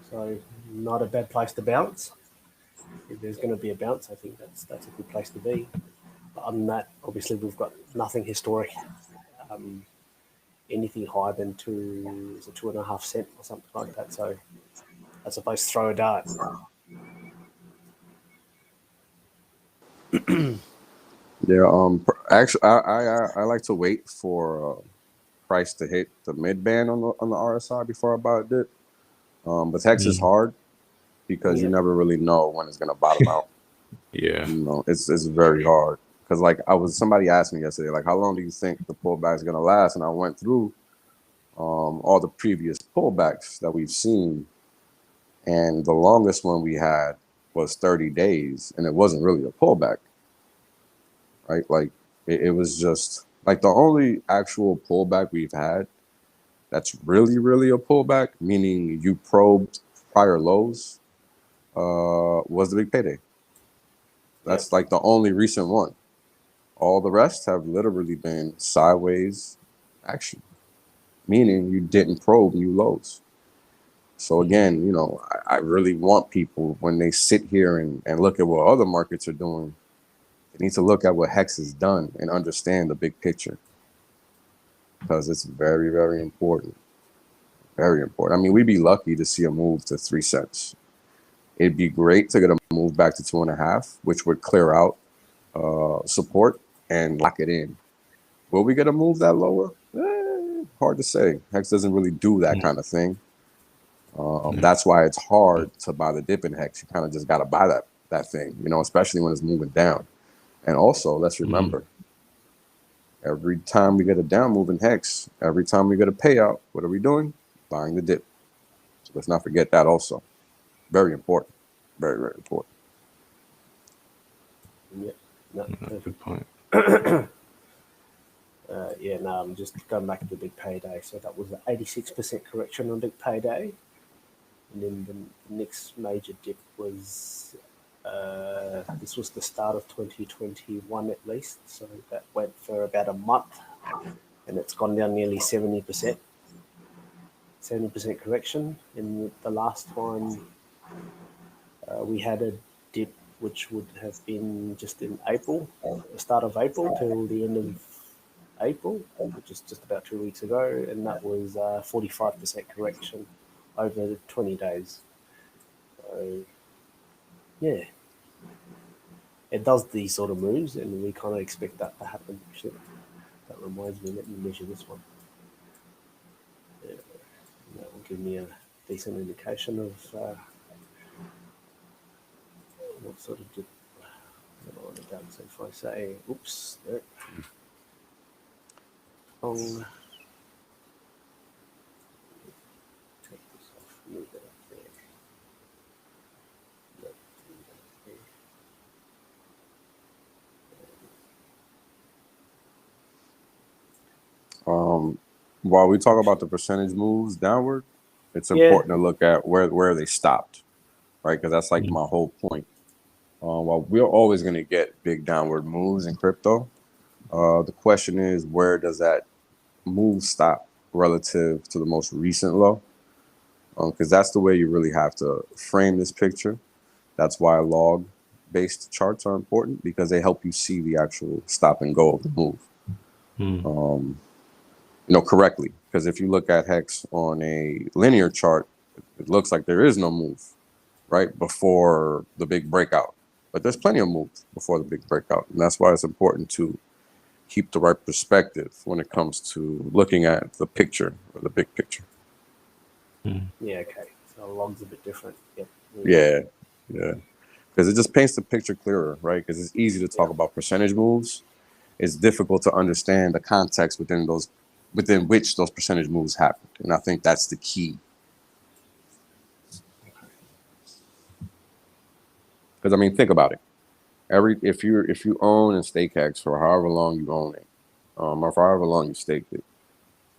Speaker 3: So not a bad place to bounce. If there's going to be a bounce, I think that's a good place to be. But other than that, obviously we've got nothing historic. Anything higher than 2.5 cent or something like that. So I suppose throw a dart.
Speaker 4: Yeah. Actually, I like to wait for price to hit the mid band on the RSI before I buy a dip. But Hex is hard because you never really know when it's gonna bottom out.
Speaker 1: Yeah.
Speaker 4: You know, it's very hard because like somebody asked me yesterday, like, how long do you think the pullback is gonna last? And I went through all the previous pullbacks that we've seen, and the longest one we had was 30 days, and it wasn't really a pullback, right? Like it was just like the only actual pullback we've had that's really a pullback, meaning you probed prior lows, was the big payday. That's like the only recent one. All the rest have literally been sideways action, meaning you didn't probe new lows. So again, you know, I really want people, when they sit here and look at what other markets are doing, they need to look at what Hex has done and understand the big picture, because it's very important. Very important. I mean, we'd be lucky to see a move to 3 cents. It'd be great to get a move back to 2.5, which would clear out support and lock it in. Will we get a move that lower? Hard to say. Hex doesn't really do that kind of thing. That's why it's hard to buy the dip in Hex. You kind of just got to buy that thing, you know, especially when it's moving down. And also, let's remember, every time we get a down move in Hex, every time we get a payout, what are we doing? Buying the dip. So let's not forget that also. Very important. Very important.
Speaker 3: Yeah, no,
Speaker 1: Good point.
Speaker 3: I'm just going back to the big payday. So that was an 86% correction on big payday. And then the next major dip was, this was the start of 2021 at least. So that went for about a month and it's gone down nearly 70%. 70% correction. And the last time we had a dip, which would have been just in April, the start of April till the end of April, which is just about 2 weeks ago, and that was 45% correction over 20 days. So, yeah, it does these sort of moves, and we kind of expect that to happen. Actually, that reminds me. Let me measure this one. Yeah, that will give me a decent indication of what sort of dip on it down. So if I say, oops, there. Take this off, move it up there. Let's do that there.
Speaker 4: While we talk about the percentage moves downward, it's
Speaker 3: Yeah.
Speaker 4: important to look at where they stopped, right? Because that's like my whole point. While we're always going to get big downward moves in crypto, the question is, where does that move stop relative to the most recent low? Because that's the way you really have to frame this picture. That's why log-based charts are important, because they help you see the actual stop and go of the move. Correctly. Because if you look at Hex on a linear chart, it looks like there is no move right before the big breakout. But there's plenty of moves before the big breakout. And that's why it's important to keep the right perspective when it comes to looking at the picture, or the big picture.
Speaker 3: Yeah, okay. So log's a bit different. Yep.
Speaker 4: Yeah. Because it just paints the picture clearer, right? Because it's easy to talk about percentage moves. It's difficult to understand the context within which those percentage moves happened. And I think that's the key. Because I mean, think about it. If you own and stake Hex for however long you own it, or for however long you staked it,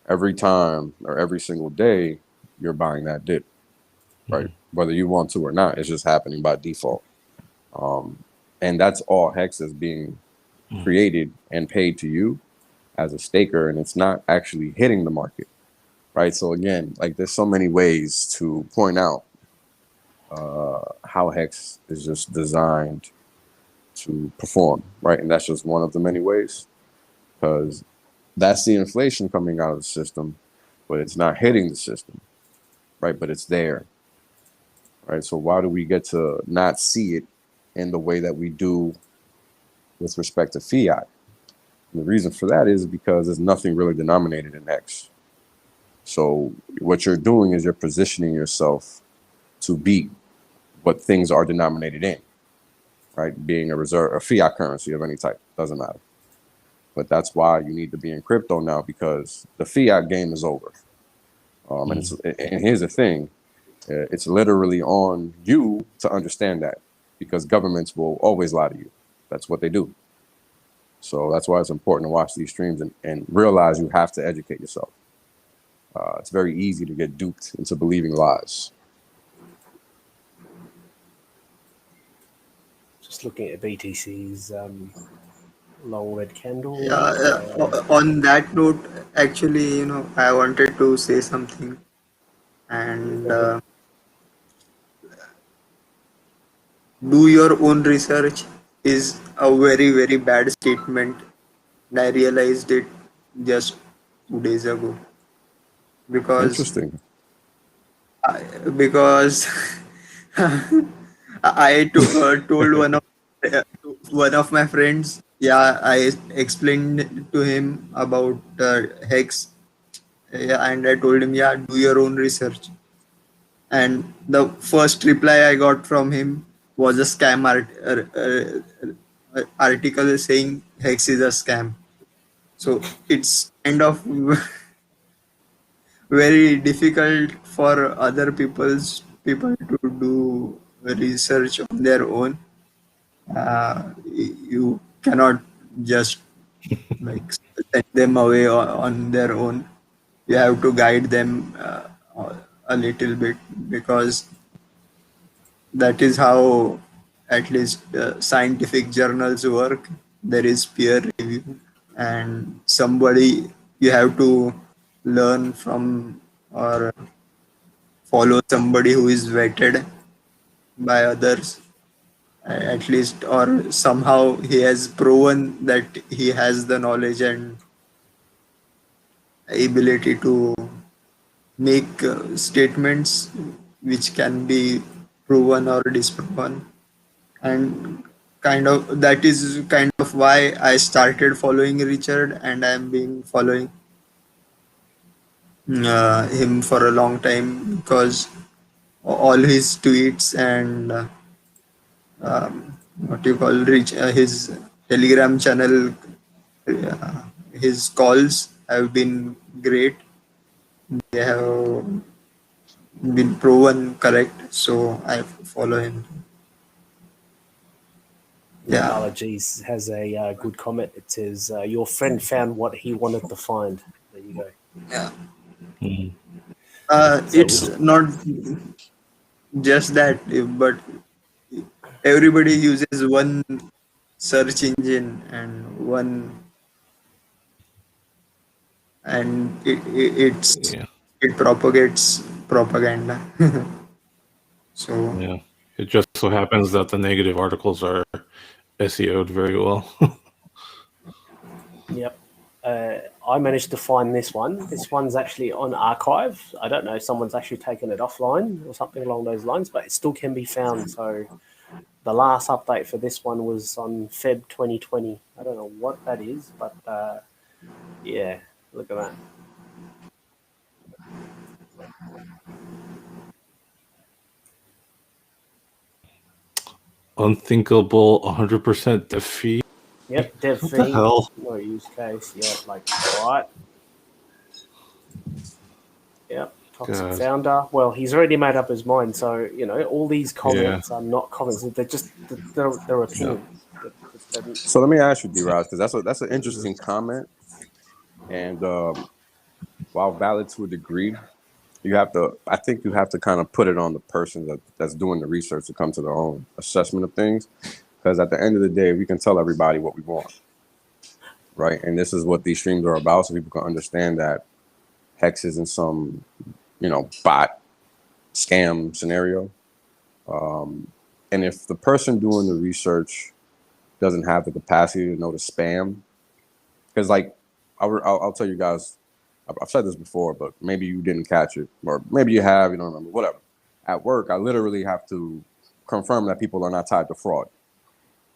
Speaker 4: every time or every single day you're buying that dip, right? Whether you want to or not, it's just happening by default. And that's all Hex is being created and paid to you as a staker, and it's not actually hitting the market, right? So again, like, there's so many ways to point out how Hex is just designed to perform, right? And that's just one of the many ways, because that's the inflation coming out of the system, but it's not hitting the system, right? But it's there, right? So why do we get to not see it in the way that we do with respect to fiat? And the reason for that is because there's nothing really denominated in Hex. So what you're doing is you're positioning yourself to beat what things are denominated in, right? Being a fiat currency of any type, doesn't matter. But that's why you need to be in crypto now, because the fiat game is over. And here's the thing, it's literally on you to understand that, because governments will always lie to you. That's what they do. So that's why it's important to watch these streams and realize you have to educate yourself. It's very easy to get duped into believing lies.
Speaker 3: Just looking at BTC's long red candle.
Speaker 2: On that note, actually, I wanted to say something, and do your own research is a very, very bad statement, and I realized it just 2 days ago, because
Speaker 4: Interesting.
Speaker 2: because I told one of my friends. Yeah, I explained to him about Hex. Yeah, and I told him, yeah, do your own research. And the first reply I got from him was a scam article saying Hex is a scam. So it's kind of very difficult for other people to do research on their own. You cannot just like send them away on their own. You have to guide them a little bit, because that is how at least scientific journals work. There is peer review, and somebody you have to learn from or follow somebody who is vetted by others, at least, or somehow he has proven that he has the knowledge and ability to make statements which can be proven or disproven. And that is kind of why I started following Richard, and I'm been following him for a long time, because all his tweets and what you call reach his Telegram channel. His calls have been great. They have been proven correct, so I follow him. Yeah.
Speaker 3: Allergies has a good comment. It says, your friend found what he wanted to find. There you go.
Speaker 2: Yeah.
Speaker 1: Mhm.
Speaker 2: It's not just that, but everybody uses one search engine and
Speaker 1: Yeah.
Speaker 2: it propagates propaganda. So
Speaker 1: Yeah. It just so happens that the negative articles are SEO'd very well.
Speaker 3: Yep. I managed to find this one. This one's actually on archive. I don't know, someone's actually taken it offline or something along those lines, but it still can be found. So the last update for this one was on Feb 2020. I don't know what that is, but yeah, look at that.
Speaker 1: Unthinkable 100% defeat.
Speaker 3: Yep, dev
Speaker 1: What the
Speaker 3: fee,
Speaker 1: hell?
Speaker 3: no use case. Yeah, like, all right. Yep, toxic
Speaker 1: God.
Speaker 3: founder. Well, he's already made up his mind. So, you know, all these comments are not comments. They're just, they're opinions.
Speaker 4: So let me ask you, D-Raj, because that's an interesting comment. And while valid to a degree, I think you have to kind of put it on the person that's doing the research to come to their own assessment of things. Because at the end of the day, we can tell everybody what we want, right? And this is what these streams are about, so people can understand that Hex isn't some, bot scam scenario. And if the person doing the research doesn't have the capacity to know the spam, because like I'll tell you guys, I've said this before, but maybe you didn't catch it, or maybe you have, you don't remember, whatever. At work, I literally have to confirm that people are not tied to fraud.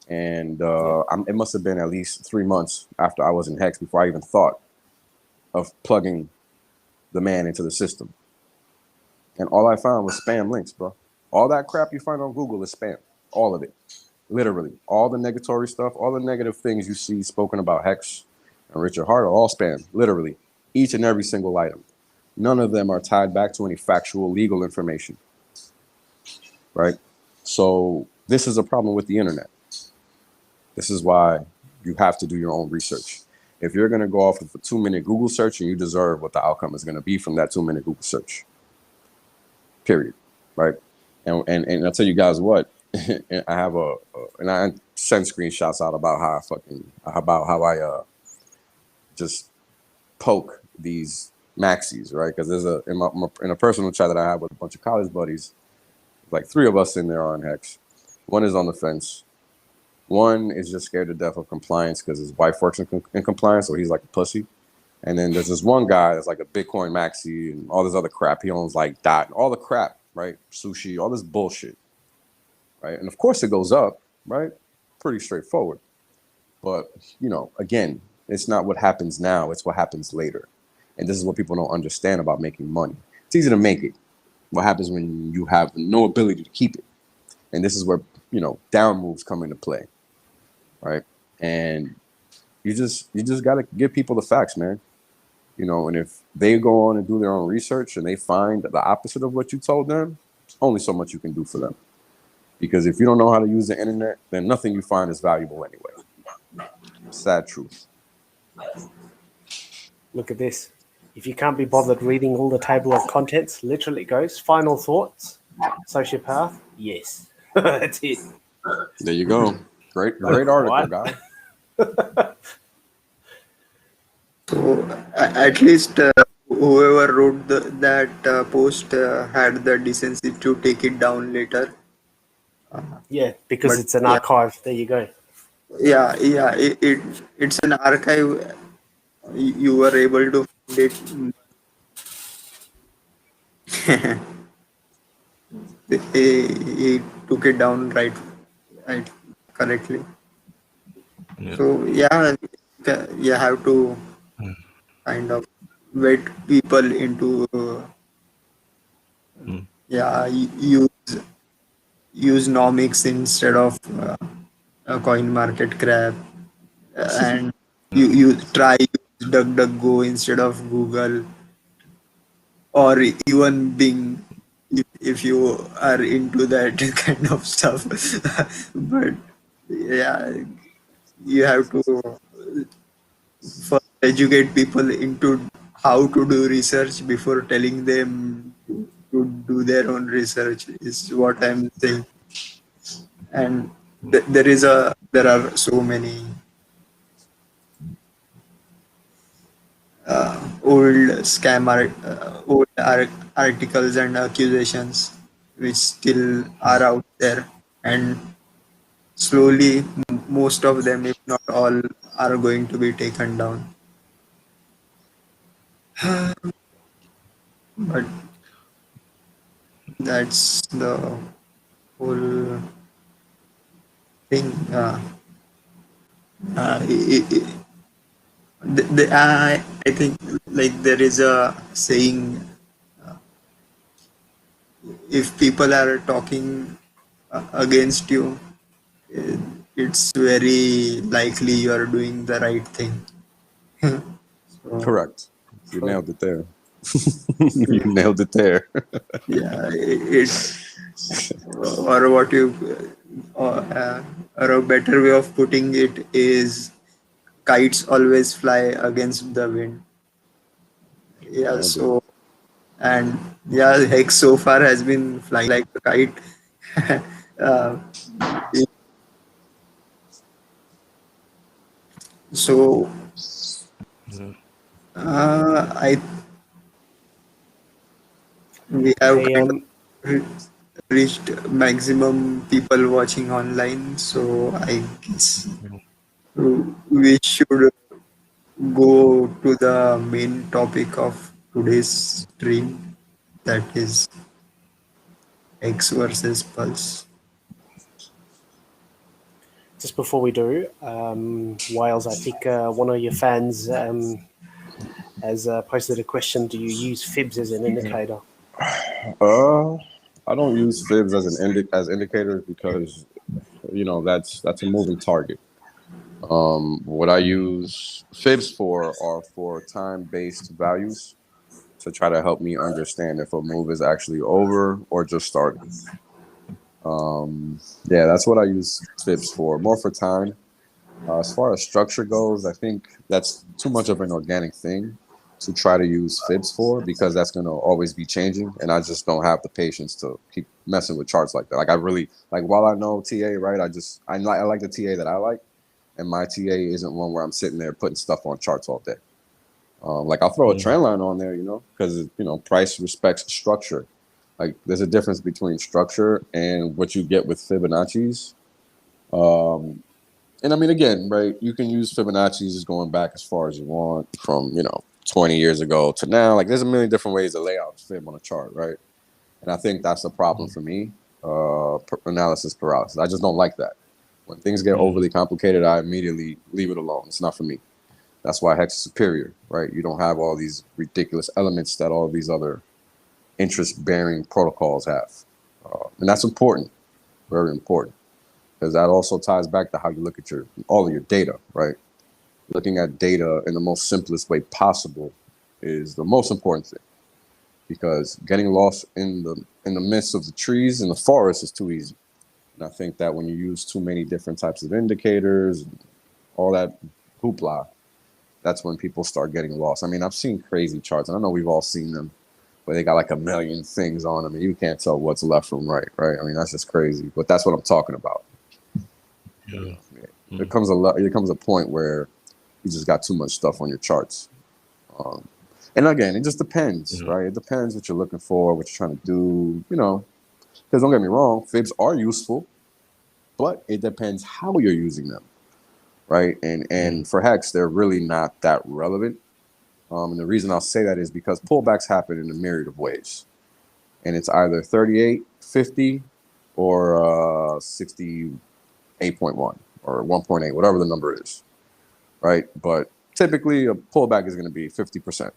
Speaker 4: And it must have been at least 3 months after I was in Hex before I even thought of plugging the man into the system. And all I found was spam links, bro. All that crap you find on Google is spam. All of it. Literally. All the negatory stuff, all the negative things you see spoken about Hex and Richard Hart are all spam. Literally. Each and every single item. None of them are tied back to any factual legal information. Right? So this is a problem with the internet. This is why you have to do your own research. If you're going to go off of a 2-minute Google search, and you deserve what the outcome is going to be from that 2-minute Google search. Period. Right? And I'll tell you guys what, I have and I send screenshots out about how I just poke these maxis, right? Because there's in a personal chat that I have with a bunch of college buddies, like 3 of us in there on Hex. One is on the fence. One is just scared to death of compliance because his wife works in compliance, so he's like a pussy. And then there's this one guy that's like a Bitcoin maxi and all this other crap. He owns like DOT, all the crap, right? Sushi, all this bullshit, right? And of course it goes up, right? Pretty straightforward. But, again, it's not what happens now. It's what happens later. And this is what people don't understand about making money. It's easy to make it. What happens when you have no ability to keep it? And this is where, down moves come into play, right? And you just got to give people the facts, man. And if they go on and do their own research and they find the opposite of what you told them, there's only so much you can do for them. Because if you don't know how to use the internet, then nothing you find is valuable anyway. Sad truth.
Speaker 3: Look at this. If you can't be bothered reading all the table of contents, literally it goes, final thoughts, sociopath, yes. That's it.
Speaker 4: There you go. Great article,
Speaker 3: Right.
Speaker 4: guy.
Speaker 2: So at least whoever wrote that post had the decency to take it down later.
Speaker 3: Yeah, because
Speaker 2: But
Speaker 3: it's an
Speaker 2: yeah.
Speaker 3: archive. There you go.
Speaker 2: Yeah, it's an archive. You were able to find it. he took it down right correctly.
Speaker 1: Yeah.
Speaker 2: So yeah, you have to kind of vet people into use nomics instead of coin market crap, and you try use DuckDuckGo instead of Google, or even Bing, if you are into that kind of stuff. But yeah, you have to first educate people into how to do research before telling them to do their own research, is what I'm saying. And there are so many old articles and accusations which still are out there, and slowly most of them, if not all, are going to be taken down. But that's the whole thing. I think, like, there is a saying, if people are talking against you, uh, it's very likely you are doing the right thing. So,
Speaker 4: Correct. You nailed it there. You nailed it there.
Speaker 2: yeah, or what you, or a better way of putting it is, kites always fly against the wind. Yeah,
Speaker 4: Nailed it.
Speaker 2: so, and yeah, Hex so far has been flying like a kite. uh, so, I we have
Speaker 3: Hey,
Speaker 2: kind of re- reached maximum people watching online, so I guess we should go to the main topic of today's stream, that is X versus Pulse.
Speaker 3: just before we do, Wales, I think one of your fans has posted a question: do you use fibs as an indicator?
Speaker 4: I don't use fibs as as indicators because that's a moving target. What I use fibs for are for time-based values to try to help me understand if a move is actually over or just starting. Yeah, that's what I use fibs for, more for time. As far as structure goes, I think that's too much of an organic thing to try to use fibs for, because that's going to always be changing, and I just don't have the patience to keep messing with charts like that. Like, I really like, while I know TA, right, I like the TA that I like, and my TA isn't one where I'm sitting there putting stuff on charts all day. Like, I'll throw a trend line on there, because price respects structure. Like, there's a difference between structure and what you get with Fibonacci's. And I mean, again, right, you can use Fibonacci's as going back as far as you want, from 20 years ago to now. Like, there's a million different ways to lay out Fib on a chart, right? And I think that's the problem for me. Analysis paralysis. I just don't like that. When things get overly complicated, I immediately leave it alone. It's not for me. That's why Hex is superior, right? You don't have all these ridiculous elements that all these other interest-bearing protocols have. And that's important, very important, because that also ties back to how you look at all of your data, right? Looking at data in the most simplest way possible is the most important thing, because getting lost in the midst of the trees in the forest is too easy. And I think that when you use too many different types of indicators, all that hoopla, that's when people start getting lost. I mean, I've seen crazy charts, and I know we've all seen them, where they got like a million things on them, and you can't tell what's left from right? I mean, that's just crazy. But that's what I'm talking about.
Speaker 1: Yeah.
Speaker 4: There comes a point where you just got too much stuff on your charts. And again, it just depends, right? It depends what you're looking for, what you're trying to do, because don't get me wrong, fibs are useful, but it depends how you're using them, right? And for Hex, they're really not that relevant. And the reason I'll say that is because pullbacks happen in a myriad of ways. And it's either 38, 50, or 68.1 or 1.8, whatever the number is, right? But typically, a pullback is going to be 50%.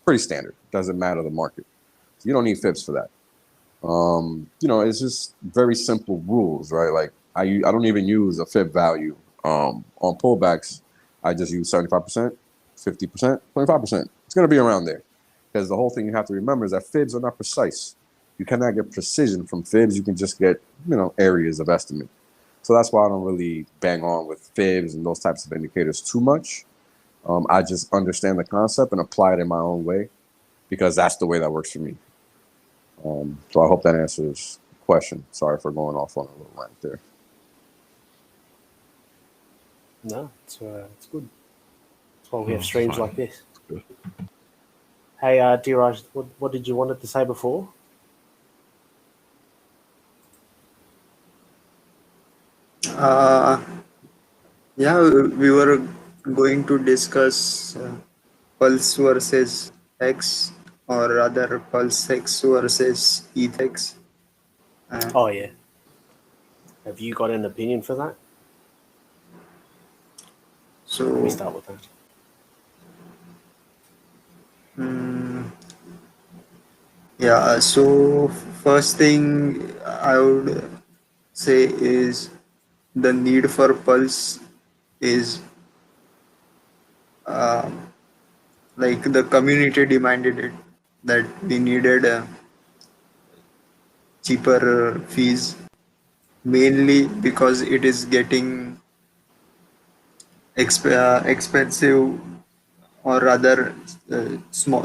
Speaker 4: Pretty standard. Doesn't matter the market. So you don't need fibs for that. It's just very simple rules, right? Like, I don't even use a fib value. On pullbacks, I just use 75%, 50%, 25%. It's going to be around there, because the whole thing you have to remember is that fibs are not precise. You cannot get precision from fibs. You can just get, areas of estimate. So that's why I don't really bang on with fibs and those types of indicators too much. I just understand the concept and apply it in my own way, because that's the way that works for me. So I hope that answers the question. Sorry for going off on a little rant there.
Speaker 3: No, it's good. That's why we have
Speaker 1: Oh,
Speaker 3: streams
Speaker 1: fine.
Speaker 3: like this.
Speaker 1: Good.
Speaker 3: Hey, Diraj, what did you wanted to say before?
Speaker 2: Yeah, we were going to discuss pulse versus hex, or rather pulse hex versus ETH hex.
Speaker 3: Oh yeah. Have you got an opinion for that? Let me
Speaker 2: So,
Speaker 3: start with that.
Speaker 2: yeah, so first thing I would say is the need for pulse is like the community demanded it, that we needed cheaper fees, mainly because it is getting expensive, or rather small,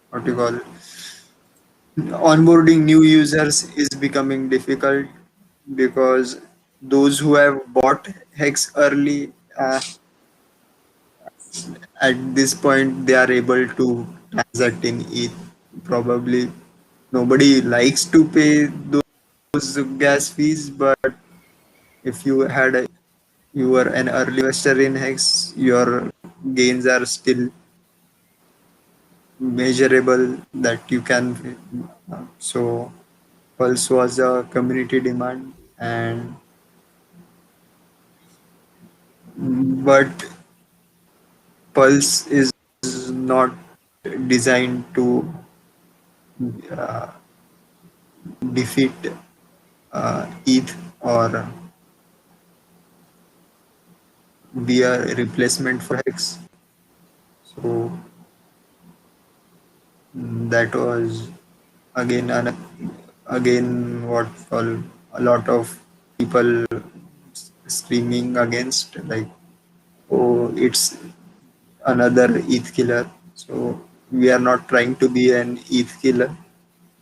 Speaker 2: what do you call, onboarding new users is becoming difficult, because those who have bought hex early, at this point they are able to transact in ETH. Probably nobody likes to pay those gas fees, but if you were an early investor in hex, your gains are still measurable, that you can so pulse was a community demand, and but pulse is not designed to uh, defeat ETH, or be a replacement for hex. So that was again again what all, a lot of people screaming against, like, oh, it's another ETH killer. So we are not trying to be an ETH killer.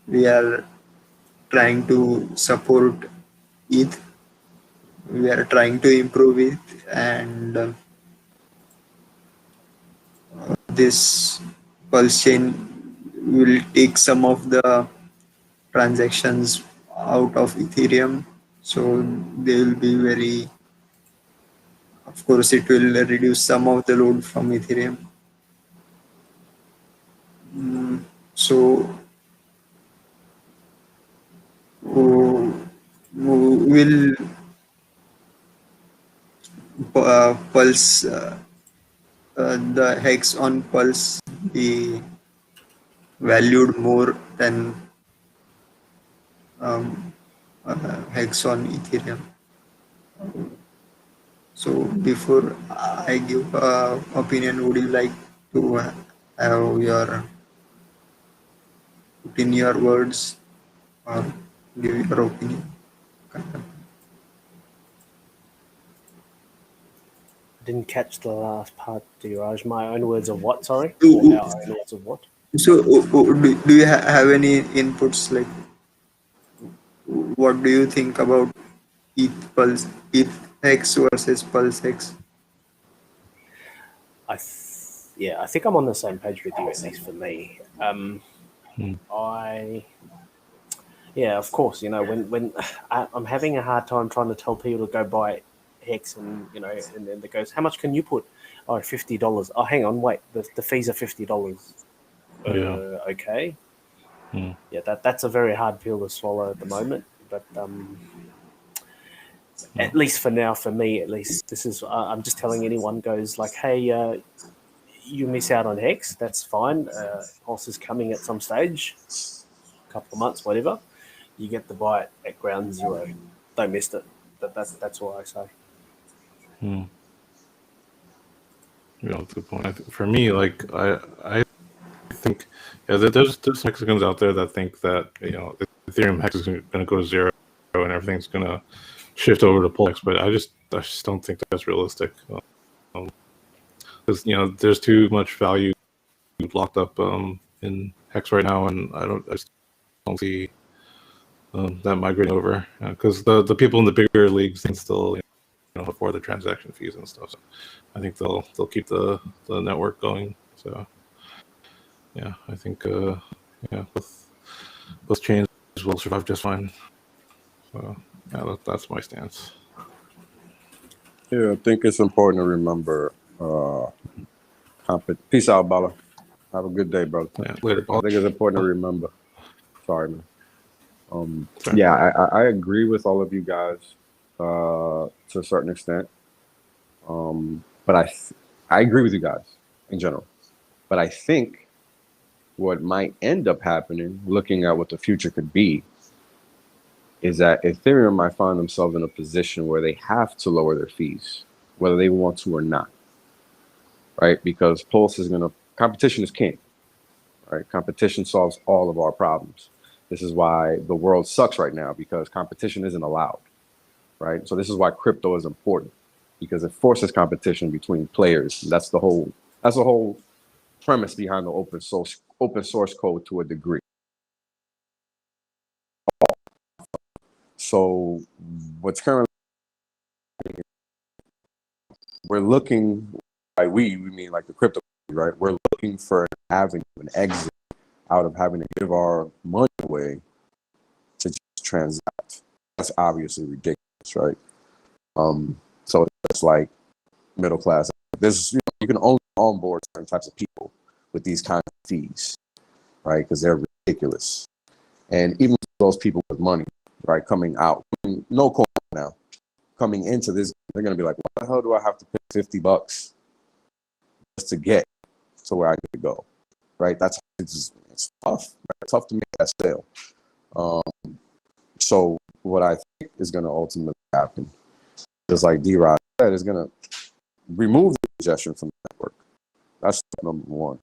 Speaker 2: We are trying to support ETH. We are trying to improve it, and this pulse chain will take some of the transactions out of Ethereum. So they will be very, of course, it will reduce some of the load from Ethereum. So will pulse the hex on pulse be valued more than hex on Ethereum? So before I give opinion, would you like to have your put in your words, or give your opinion?
Speaker 3: I didn't catch the last part, Diraj. My own words of what? Sorry, or
Speaker 2: So,
Speaker 3: our own words of what?
Speaker 2: so do you have any inputs, like what do you think about ETH hex versus pulse hex?
Speaker 3: Yeah, I think I'm on the same page with you, at least for me. Yeah, of course, when I'm having a hard time trying to tell people to go buy Hex, and and then it goes, how much can you put? Oh, $50. Oh, hang on, wait, the fees are $50.
Speaker 1: Yeah.
Speaker 3: Okay.
Speaker 1: Mm.
Speaker 3: Yeah, that's a very hard pill to swallow at the moment, but at least for now, for me, at least, this is I'm just telling anyone, goes like, hey, you miss out on Hex, that's fine. Pulse is coming at some stage, a couple of months, whatever. You get to buy it at ground zero. Don't miss it. That's what I say.
Speaker 1: That's a good point. For me, like I think there's Mexicans out there that think that Ethereum hex is going to go to zero and everything's going to shift over to Pulse, but I just don't think that's realistic. Because there's too much value locked up in hex right now, and I just don't see that migrating over because the people in the bigger leagues can still afford the transaction fees and stuff. So I think they'll keep the network going. So yeah, I think both chains will survive just fine. So yeah, that's my stance.
Speaker 4: Yeah, I think it's important to remember. Peace out, Bala. Have a good day, brother.
Speaker 1: Yeah, later.
Speaker 4: I think it's important to remember. Sorry, man.
Speaker 1: Sorry.
Speaker 4: Yeah, I agree with all of you guys to a certain extent. But I agree with you guys in general. But I think what might end up happening, looking at what the future could be, is that Ethereum might find themselves in a position where they have to lower their fees, whether they want to or not, right? Because Pulse is competition is king, right? Competition solves all of our problems. This is why the world sucks right now, because competition isn't allowed, right? So this is why crypto is important, because it forces competition between players. That's the whole premise behind the open source code to a degree. So what's currently we're looking, like we mean like the crypto, right? We're looking for an avenue, an exit out of having to give our money away to just transact. That's obviously ridiculous, right? So it's like middle class. You can only onboard certain types of people with these kinds of fees, right? Because they're ridiculous. And even those people with money, right, coming out, no coin now, coming into this, they're gonna be like, "What the hell do I have to pay $50 just to get to where I need to go?" Right? It's tough. Right? It's tough to make that sale. So what I think is gonna ultimately happen, just like D-Rod said, is gonna remove the congestion from the network. That's step number one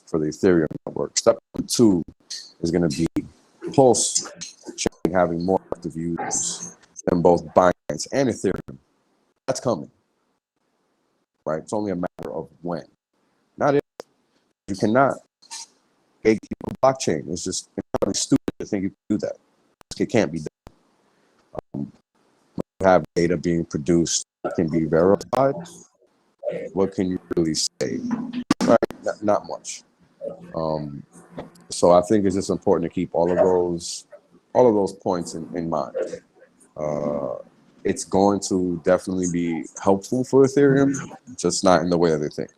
Speaker 4: for the Ethereum network. Step number two is going to be Pulse having more active users than both Binance and Ethereum. That's coming, right? It's only a matter of when, not if. You cannot gatekeep a blockchain. It's just entirely stupid to think you can do that. It can't be done. When you have data being produced that can be verified, what can you really say? Right? Not much. So I think it's just important to keep all of those points in mind. It's going to definitely be helpful for Ethereum, just not in the way that they think.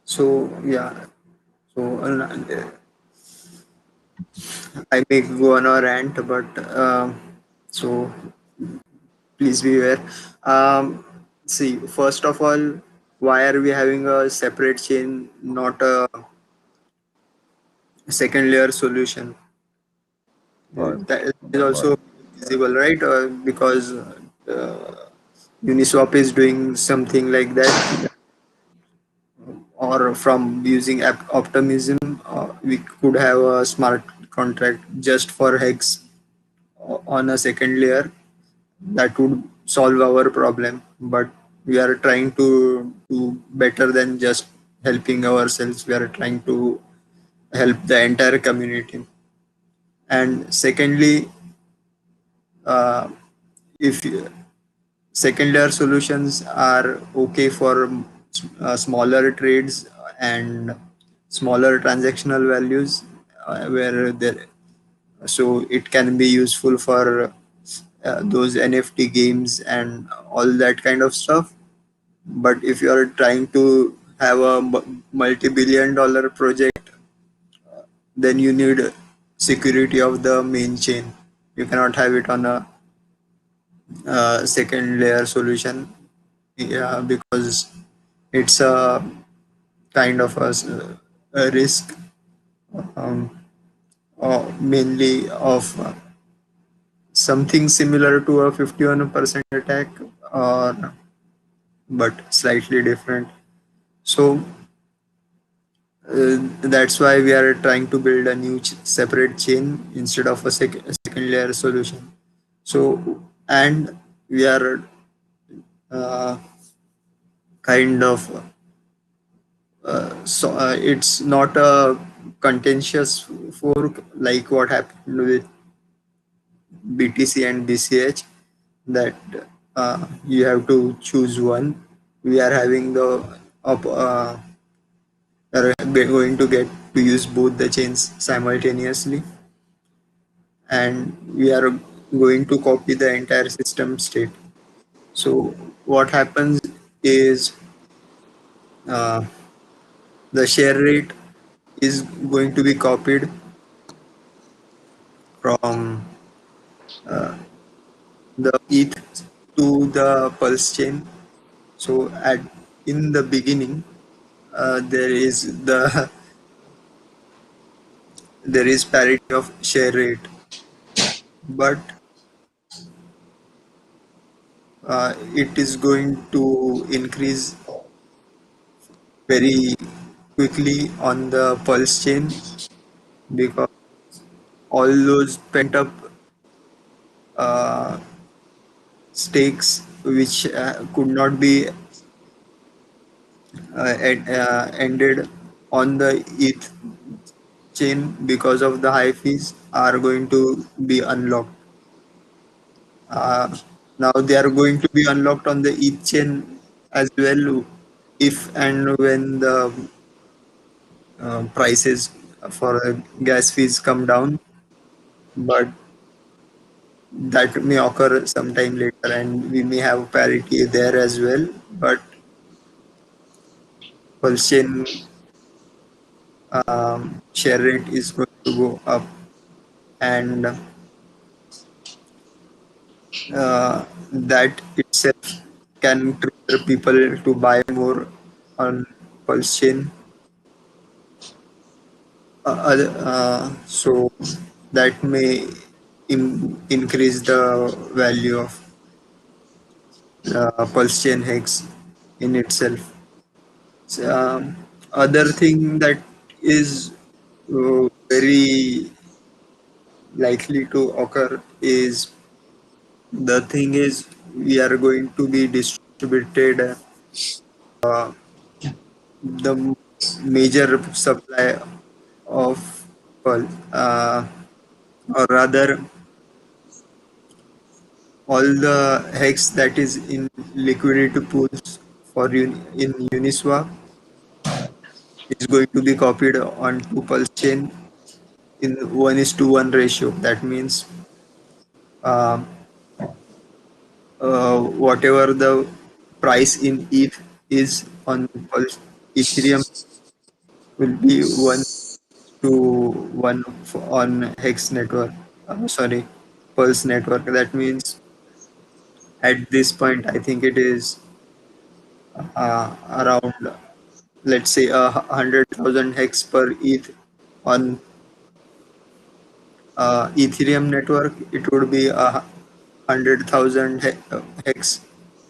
Speaker 2: So yeah, so I may go on a rant, but so please be aware. See, first of all, why are we having a separate chain, not a second layer solution?
Speaker 4: Right.
Speaker 2: That is also visible, right? Because Uniswap is doing something like that, or from using optimism, we could have a smart contract just for hex on a second layer that would solve our problem. But we are trying to do better than just helping ourselves. We are trying to help the entire community. And secondly, if second layer solutions are okay for smaller trades and smaller transactional values, where there, so it can be useful for those NFT games and all that kind of stuff. But if you are trying to have a multi-billion dollar project, then you need security of the main chain. You cannot have it on a second layer solution, yeah, because it's a kind of a risk, mainly of something similar to a 51% attack, or but slightly different. So that's why we are trying to build a new separate chain instead of a second layer solution. So, and we are uh, kind of it's not a contentious fork like what happened with BTC and BCH, that you have to choose one. We are having the are going to get to use both the chains simultaneously, and we are going to copy the entire system state. So what happens is uh, the share rate is going to be copied from the ETH to the pulse chain. So at in the beginning, there is there is parity of share rate, but it is going to increase very quickly on the pulse chain, because all those pent up uh, stakes which could not be ended on the ETH chain because of the high fees are going to be unlocked. Uh, Now they are going to be unlocked on the ETH chain as well, if and when the prices for gas fees come down. But that may occur sometime later, and we may have parity there as well. But pulse chain share rate is going to go up, and that itself can trigger people to buy more on pulse chain. So that may increase the value of pulse chain hex in itself. So, other thing that is very likely to occur is, the thing is, we are going to be distributed the major supply of pulse, or rather all the hex that is in liquidity pools for in Uniswap is going to be copied onto pulse chain in 1:1 ratio. That means uh, whatever the price in ETH is on pulse, Ethereum will be 1:1 on Hex network. Sorry, Pulse network. That means at this point, I think it is around, let's say, 100,000 hex per ETH on Ethereum network. It would be 100,000 hex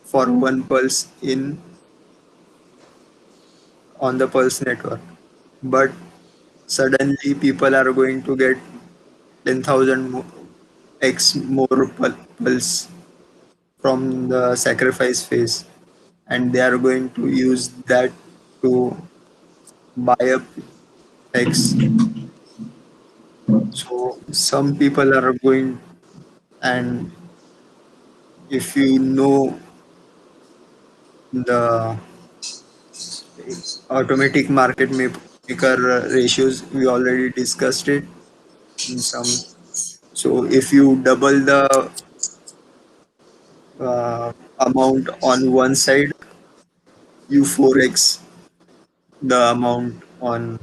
Speaker 2: for one pulse in on the Pulse network. But suddenly people are going to get 10,000 x more pulse from the sacrifice phase, and they are going to use that to buy up X. So some people are going, and if you know the automatic market maker ratios, we already discussed it in some. So if you double the amount on one side, you 4x the amount on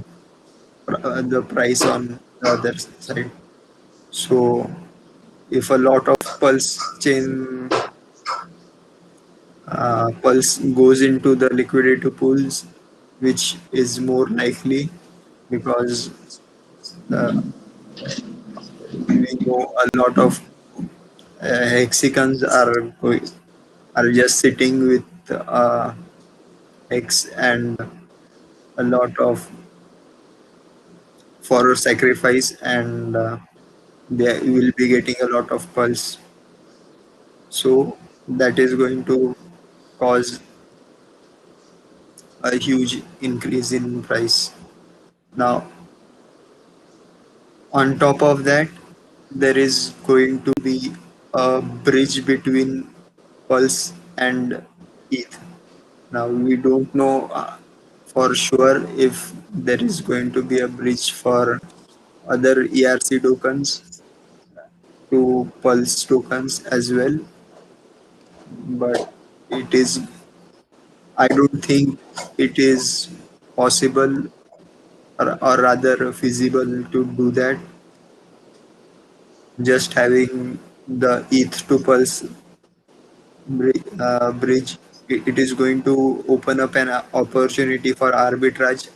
Speaker 2: the price on the other side. So if a lot of pulse goes into the liquidator pools, which is more likely because we know a lot of Hexicans are just sitting with hex and a lot of for sacrifice, and they will be getting a lot of pulse. So that is going to cause a huge increase in price. Now, on top of that, there is going to be a bridge between Pulse and ETH. Now, we don't know for sure if there is going to be a bridge for other ERC tokens to Pulse tokens as well, but it is, I don't think it is possible, or rather feasible to do that. Just having the ETH to Pulse bridge, it is going to open up an opportunity for arbitrage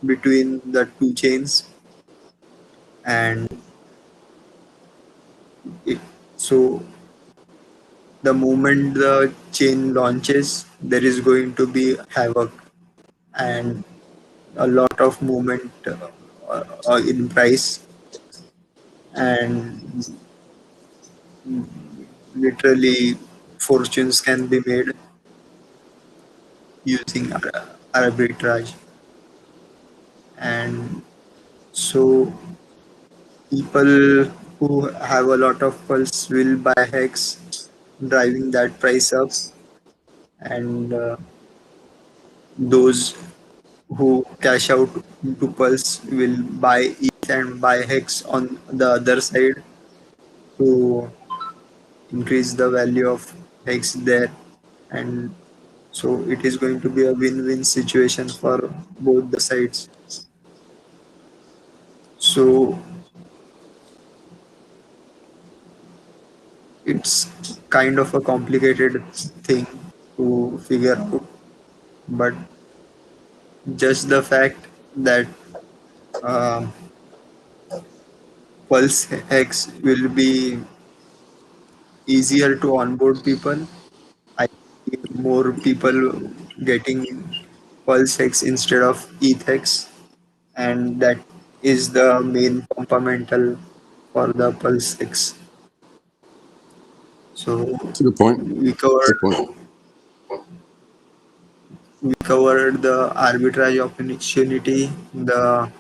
Speaker 2: between the two chains, and it, so the moment the chain launches, there is going to be havoc and a lot of movement in price, and literally fortunes can be made using arbitrage. And so people who have a lot of pulse will buy hex, driving that price up, and those who cash out into pulse will buy ETH and buy hex on the other side to increase the value of hex there. And so it is going to be a win-win situation for both the sides. So it's kind of a complicated thing to figure out, but just the fact that um Pulse Hex will be easier to onboard people. I see more people getting Pulse Hex instead of ETH Hex, and that is the main fundamental for the Pulse Hex. So
Speaker 4: That's a good point.
Speaker 2: we
Speaker 4: Good
Speaker 2: covered
Speaker 4: point.
Speaker 2: we covered the arbitrage opportunity, the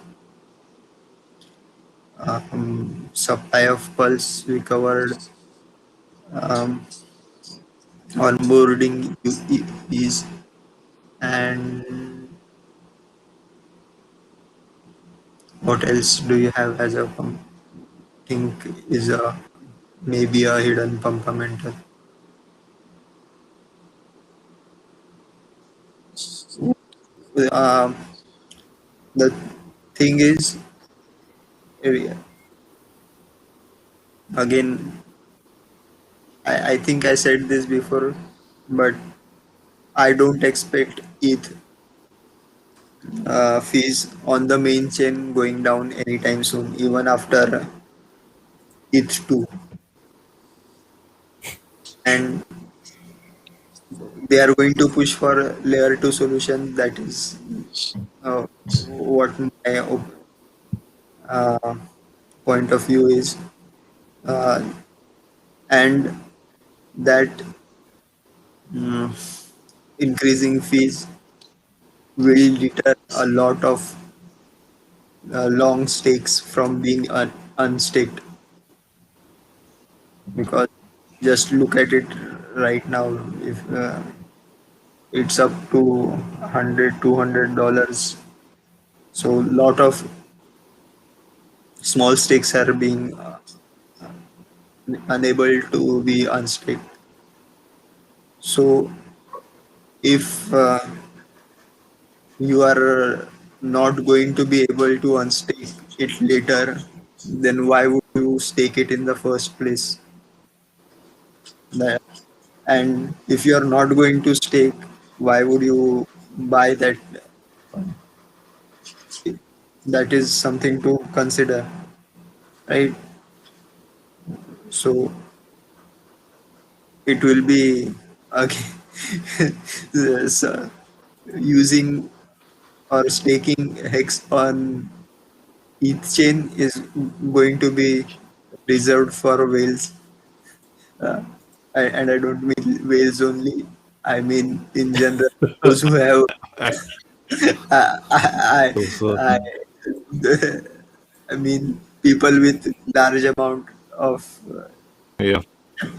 Speaker 2: supply of pulse. We covered um, onboarding is, and what else do you have as a think is a maybe a hidden fundamental? Um, the thing is, eh, again, I think I said this before, but I don't expect ETH fees on the main chain going down anytime soon, even after ETH 2. And they are going to push for layer 2 solution. That is what my uh, point of view is. Uh, and that mm, increasing fees will deter a lot of long stakes from being unstaked, because just look at it right now. If it's up to 100 $200, so lot of small stakes are being unable to be unstaked. So if you are not going to be able to unstake it later, then why would you stake it in the first place? That, and if you are not going to stake, why would you buy that? That is something to consider, right? So it will be again so using or staking hex on ETH chain is going to be reserved for whales. And I don't mean whales only. I mean in general, those who have I,
Speaker 1: Those,
Speaker 2: I, I mean people with large amount of
Speaker 1: yeah,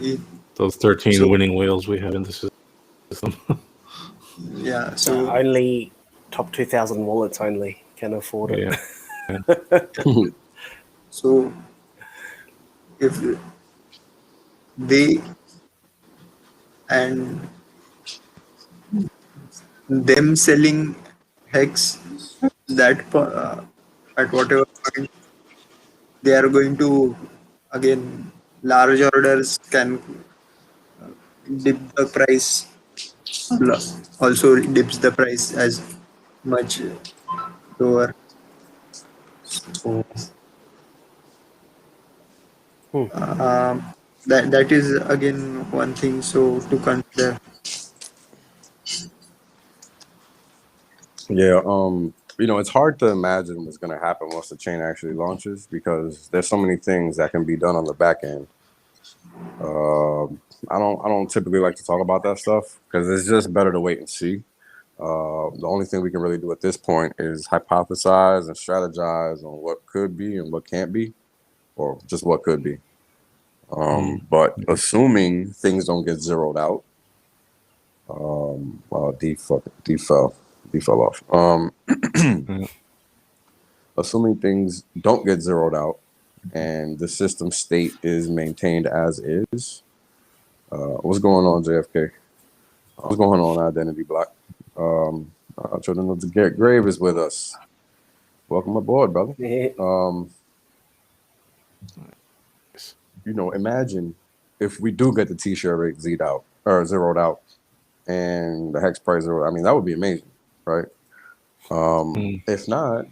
Speaker 2: ETH.
Speaker 1: those 13
Speaker 2: So
Speaker 1: winning whales we have in the system.
Speaker 2: yeah, so
Speaker 3: Only top 2,000 wallets only can afford it.
Speaker 1: Yeah.
Speaker 2: so if they and them selling hex at whatever point they are going to again large orders can dip the price also dips the price as much lower. So that is again one thing so to consider.
Speaker 4: Yeah, it's hard to imagine what's going to happen once the chain actually launches because there's so many things that can be done on the back end. I don't typically like to talk about that stuff because it's just better to wait and see. The only thing we can really do at this point is hypothesize and strategize on what could be and what can't be, or just what could be. But assuming things don't get zeroed out, D fell off. Assuming things don't get zeroed out and the system state is maintained as is, what's going on, JFK? What's going on, Identity Block? Children of the Grave is with us. Welcome aboard, brother. Imagine if we do get the T-share rate zeroed out and the hex price zeroed. I mean, that would be amazing, right? If not,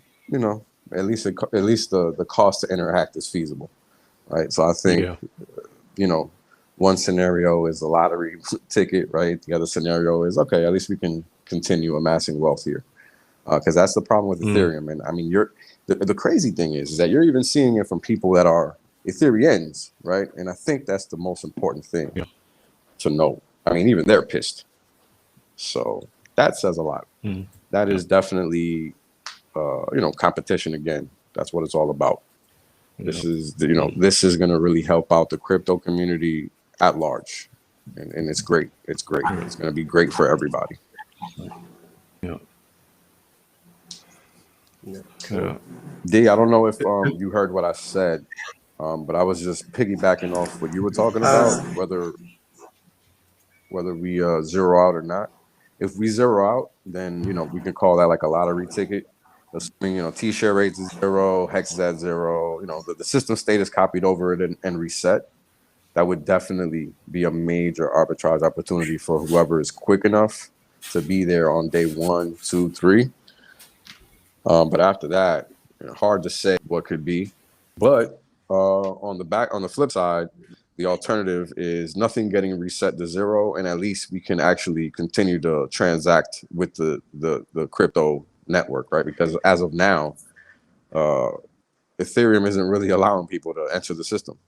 Speaker 4: at least the cost to interact is feasible, right? So I think, one scenario is a lottery ticket, right? The other scenario is, okay, at least we can continue amassing wealth here. Because that's the problem with Ethereum. And I mean, the crazy thing is that you're even seeing it from people that are Ethereans, right? And I think that's the most important thing to know. I mean, even they're pissed. So that says a lot. That is definitely, competition again. That's what it's all about. This is, this is going to really help out the crypto community at large. And it's great. It's great. It's going to be great for everybody.
Speaker 1: Yeah.
Speaker 4: D, I don't know if you heard what I said, but I was just piggybacking off what you were talking about, whether we zero out or not. If we zero out, then we can call that like a lottery ticket. Assuming T-share rates is 0, hex is at 0. The system state is copied over it and reset. That would definitely be a major arbitrage opportunity for whoever is quick enough to be there on day 1, 2, 3. But after that, hard to say what could be. But on the flip side, the alternative is nothing getting reset to 0, and at least we can actually continue to transact with the crypto network, right? Because as of now, Ethereum isn't really allowing people to enter the system,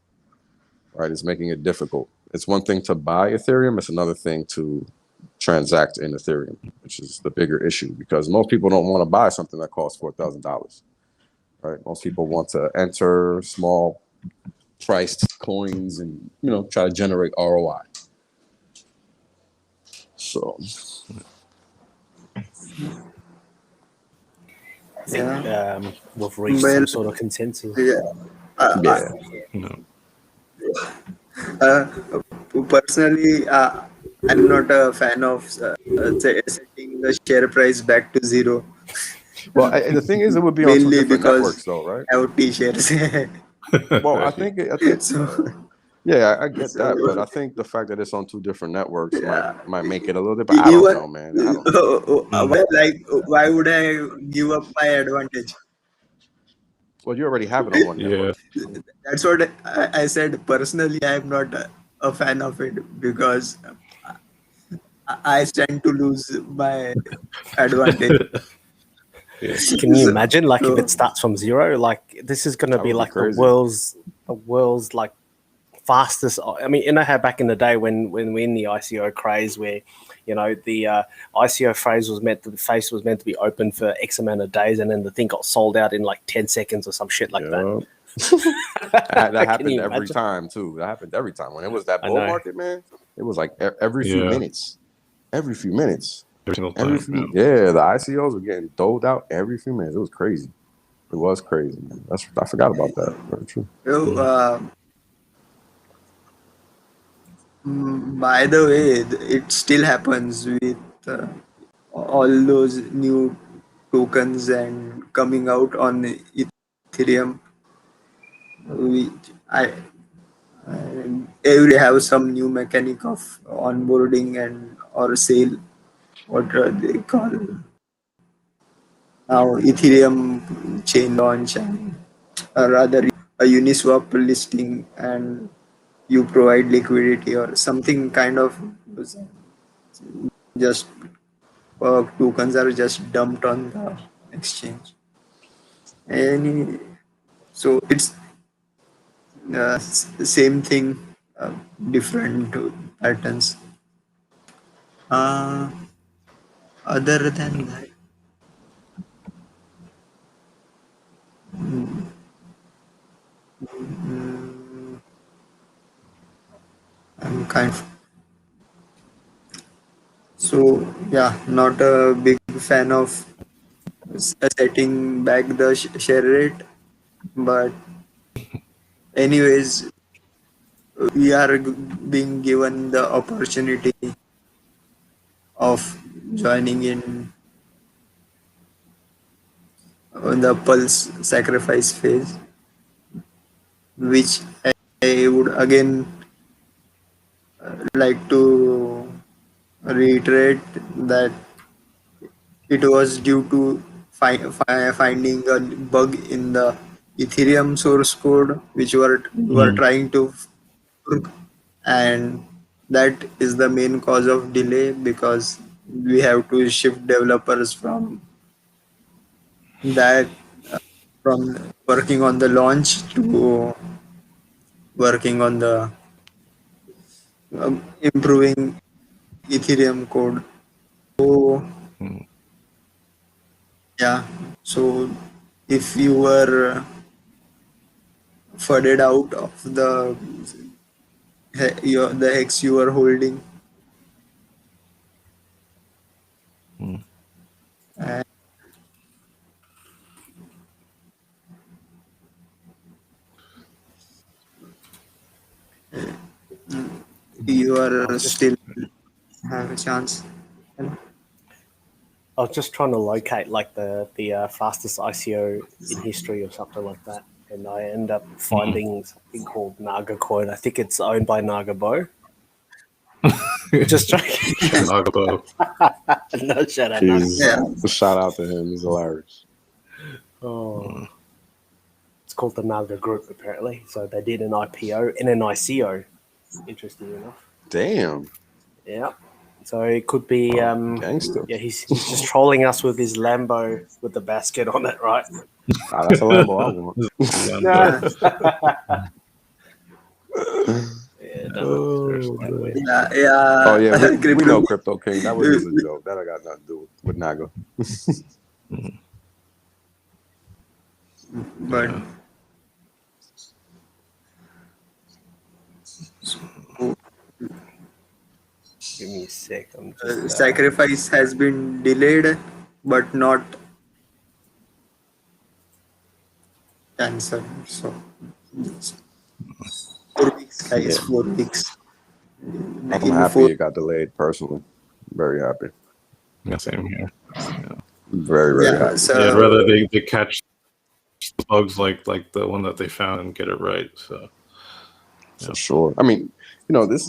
Speaker 4: right? It's making it difficult. It's one thing to buy Ethereum, it's another thing to transact in Ethereum, which is the bigger issue because most people don't want to buy something that costs $4,000, right? Most people want to enter small priced coins and try to generate ROI. So
Speaker 3: I think we've reached some sort of consensus.
Speaker 2: Personally, I'm not a fan of setting the share price back to 0.
Speaker 4: Well, the thing is, it would be on two different networks, though, right?
Speaker 2: I have T-shares.
Speaker 4: Well, I think
Speaker 2: So,
Speaker 4: I get that, but I think the fact that it's on two different networks might make it a little bit. But I don't know, man. I don't know.
Speaker 2: Why would I give up my advantage?
Speaker 4: Well, you already have it on one network.
Speaker 2: That's what I said. Personally, I'm not a fan of it because I stand to lose my advantage.
Speaker 1: Yeah.
Speaker 3: Can you
Speaker 2: So-
Speaker 3: imagine, like, if
Speaker 2: so-
Speaker 3: it starts from zero? Like, this is going to
Speaker 4: That
Speaker 3: be
Speaker 4: would be
Speaker 3: like the
Speaker 4: crazy.
Speaker 3: world's like fastest. I mean, you know how back in the day when we're in the ICO craze, where you know the ICO face was meant to be open for X amount of days, and then the thing got sold out in like 10 seconds or some shit like that.
Speaker 4: That
Speaker 3: Can
Speaker 4: happened
Speaker 3: you
Speaker 4: every
Speaker 3: imagine?
Speaker 4: time too. That happened every time. When it was that
Speaker 3: I
Speaker 4: bull
Speaker 3: know.
Speaker 4: market, man, it was like every few
Speaker 1: Yeah.
Speaker 4: minutes. Every few minutes.
Speaker 1: Every single
Speaker 4: Every
Speaker 1: time.
Speaker 4: few,
Speaker 1: Yeah.
Speaker 4: yeah, the ICOs were getting doled out every few minutes. It was crazy. It was crazy, man. I forgot about that. Very true.
Speaker 2: so, by the way, it still happens with all those new tokens and coming out on Ethereum. Which every have some new mechanic of onboarding and or sale. What they call now Ethereum chain launch and rather a Uniswap listing and you provide liquidity or something kind of just tokens are just dumped on the exchange. And so it's same thing, different patterns. Uh, Other than that, mm, I'm kind of so yeah, not a big fan of setting back the share rate, but anyways, we are being given the opportunity of joining in the pulse sacrifice phase, which I would again like to reiterate that it was due to finding a bug in the Ethereum source code, which were trying to fork, and that is the main cause of delay because we have to shift developers from that from working on the launch to working on the improving Ethereum code. So yeah, so if you were flooded out of the hex you were holding, and you
Speaker 3: I
Speaker 2: are
Speaker 3: was just
Speaker 2: still have a chance.
Speaker 3: I was just trying to locate like the fastest ICO in history or something like that, and I end up finding something called Naga Coin. I think it's owned by Nagabo. Just joking.
Speaker 1: Nagabo.
Speaker 3: No, shut up. Naga.
Speaker 4: He's
Speaker 2: Yeah.
Speaker 4: shout out to him. He's hilarious.
Speaker 3: Oh, it's called the Naga Group apparently. So they did an IPO and an ICO. Interesting enough.
Speaker 4: Damn,
Speaker 3: Yeah. So it could be
Speaker 4: gangster.
Speaker 3: yeah, he's just trolling us with his Lambo with the basket on it, right?
Speaker 4: Ah, that's a Lambo I want.
Speaker 3: Yeah, no, seriously, wait.
Speaker 2: Yeah,
Speaker 4: Oh yeah, we
Speaker 2: Crypto-
Speaker 4: know Crypto King. That was just a joke. That I got nothing to do with Naga.
Speaker 2: but
Speaker 3: Give me a sec. I'm just
Speaker 2: sacrifice has been delayed, but not cancelled. So it's 4 weeks, guys.
Speaker 4: Yeah.
Speaker 2: 4 weeks.
Speaker 4: I'm happy it got delayed personally. Very happy.
Speaker 1: Yeah, same here.
Speaker 4: Very
Speaker 2: Yeah,
Speaker 4: happy.
Speaker 2: so
Speaker 1: Yeah, I'd rather they catch bugs like the one that they found and get it right. So
Speaker 4: For sure. I mean, you know, this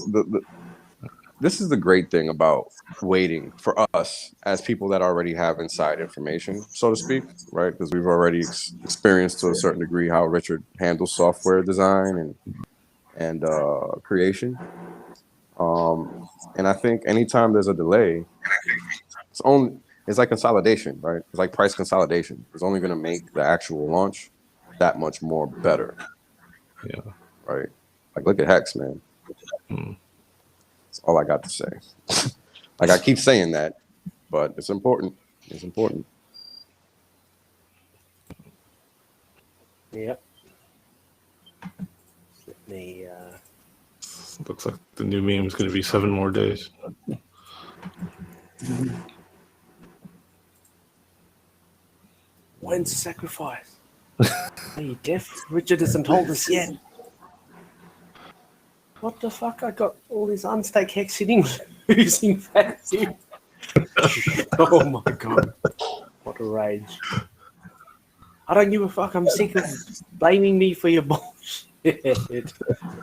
Speaker 4: is the great thing about waiting for us as people that already have inside information, so to speak, right? Because we've already experienced to a certain degree how Richard handles software design and creation. And I think anytime there's a delay, it's like consolidation, right? It's like price consolidation. It's only going to make the actual launch that much more better.
Speaker 1: Yeah.
Speaker 4: Right. Like, look at Hex, man.
Speaker 1: Mm.
Speaker 4: That's all I got to say. Like, I keep saying that, but it's important. It's important.
Speaker 3: Yep. Let me.
Speaker 1: Looks like the new meme is going to be 7 more days.
Speaker 3: When's the sacrifice? Are you deaf? Richard hasn't told us yet. What the fuck? I got all these unstake hex sitting losing value. Oh my god. What a rage. I don't give a fuck. I'm sick of blaming me for your bullshit.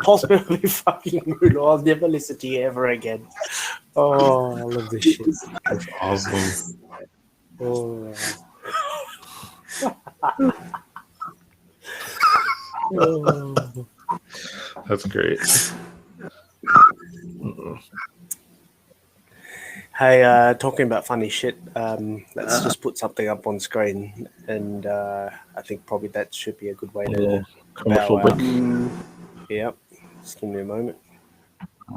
Speaker 3: Hospital fucking mood. I'll never listen to you ever again. Oh, I love this shit.
Speaker 1: That's awesome.
Speaker 3: Oh. Oh.
Speaker 1: That's great.
Speaker 3: Hey, talking about funny shit, let's just put something up on screen, and I think probably that should be a good way to
Speaker 1: Commercial
Speaker 3: bow out.
Speaker 1: break.
Speaker 3: Yep, just give me a moment.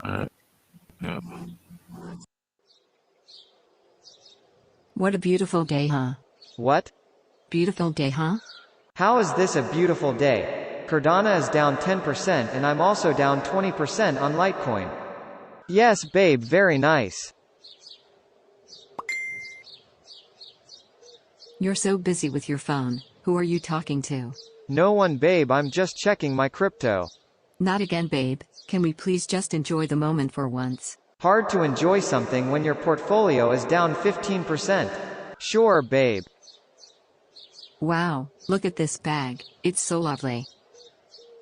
Speaker 1: All right. Yeah.
Speaker 6: What a beautiful day, huh?
Speaker 7: What?
Speaker 6: Beautiful day, huh?
Speaker 7: How is this a beautiful day? Cardano is down 10% and I'm also down 20% on Litecoin. Yes, babe, very nice.
Speaker 6: You're so busy with your phone. Who are you talking to?
Speaker 7: No one, babe, I'm just checking my crypto.
Speaker 6: Not again, babe. Can we please just enjoy the moment for once?
Speaker 7: Hard to enjoy something when your portfolio is down 15%. Sure, babe.
Speaker 6: Wow, look at this bag. It's so lovely.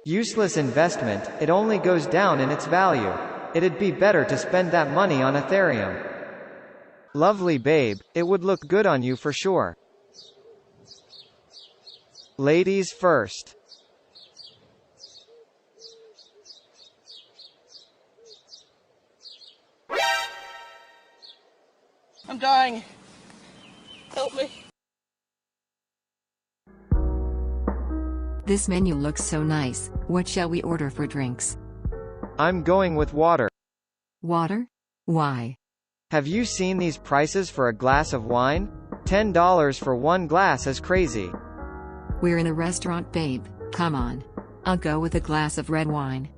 Speaker 7: Useless investment, it only goes down in its value. It'd be better to spend that money on Ethereum. Lovely, babe, it would look good on you for sure. Ladies first.
Speaker 8: I'm dying. Help me.
Speaker 6: This menu looks so nice. What shall we order for drinks?
Speaker 7: I'm going with water.
Speaker 6: Water? Why?
Speaker 7: Have you seen these prices for a glass of wine? $10 for one glass is crazy.
Speaker 6: We're in a restaurant, babe. Come on. I'll go with a glass of red wine.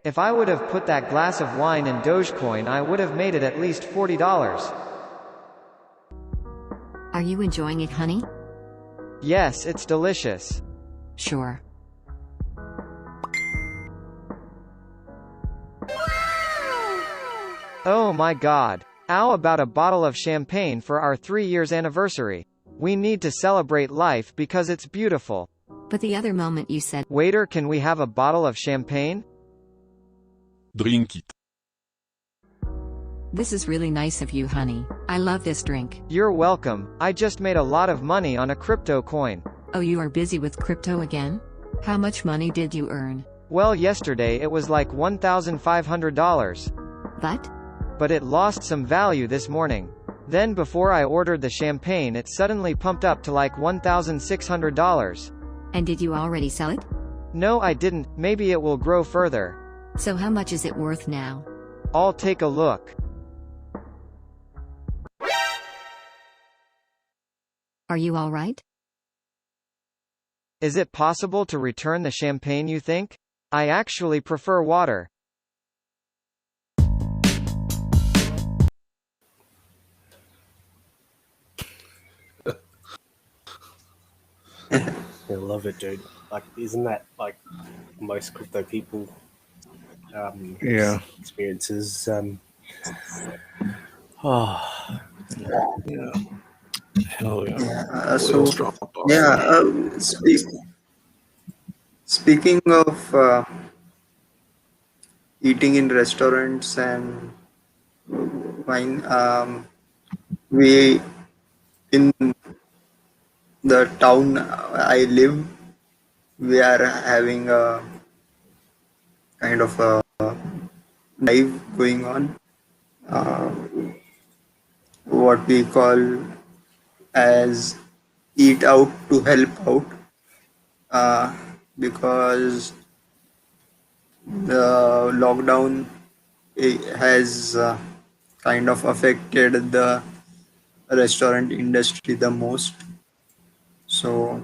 Speaker 7: If I would have put that glass of wine in Dogecoin, I would have made it at least $40.
Speaker 6: Are you enjoying it, honey?
Speaker 7: Yes, it's delicious.
Speaker 6: Sure.
Speaker 7: Oh my god. How about a bottle of champagne for our 3 years anniversary? We need to celebrate life because it's beautiful.
Speaker 6: But the other moment you said,
Speaker 7: Waiter, can we have a bottle of champagne?
Speaker 9: Drink it.
Speaker 6: this is really nice of you, honey. I love this drink.
Speaker 7: You're welcome. I just made a lot of money on a crypto coin.
Speaker 6: Oh, you are busy with crypto again? How much money did you earn?
Speaker 7: Well, yesterday it was like $1,500. But it lost some value this morning. Then before I ordered the champagne, it suddenly pumped up to like $1,600.
Speaker 6: And did you already sell it?
Speaker 7: No, I didn't. Maybe it will grow further.
Speaker 6: So how much is it worth now?
Speaker 7: I'll take a look.
Speaker 6: Are you all right?
Speaker 7: Is it possible to return the champagne, you think? I actually prefer water.
Speaker 3: I love it, dude. Like, isn't that like most crypto people
Speaker 1: Yeah.
Speaker 3: experiences?
Speaker 1: Yeah. Hell yeah.
Speaker 2: So
Speaker 1: Whales drop off.
Speaker 2: yeah, speaking of eating in restaurants and wine, we in the town I live, we are having a kind of a drive going on, uh, what we call as eat out to help out, uh, because the lockdown has kind of affected the restaurant industry the most. So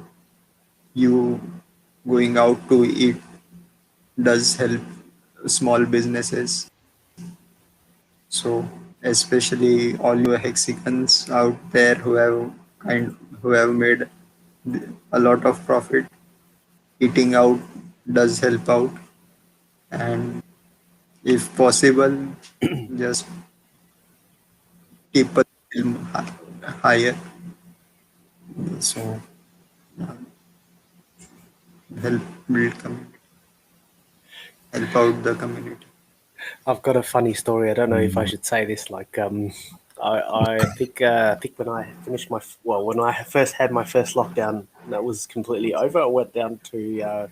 Speaker 2: you going out to eat does help small businesses. So especially all you Hexicans out there who have made a lot of profit, eating out does help out. And if possible, just keep a little higher. So help build community, help out the community.
Speaker 3: I've got a funny story. I don't know if I should say this. Like, I think when I finished when I first had my first lockdown, that was completely over. I went down to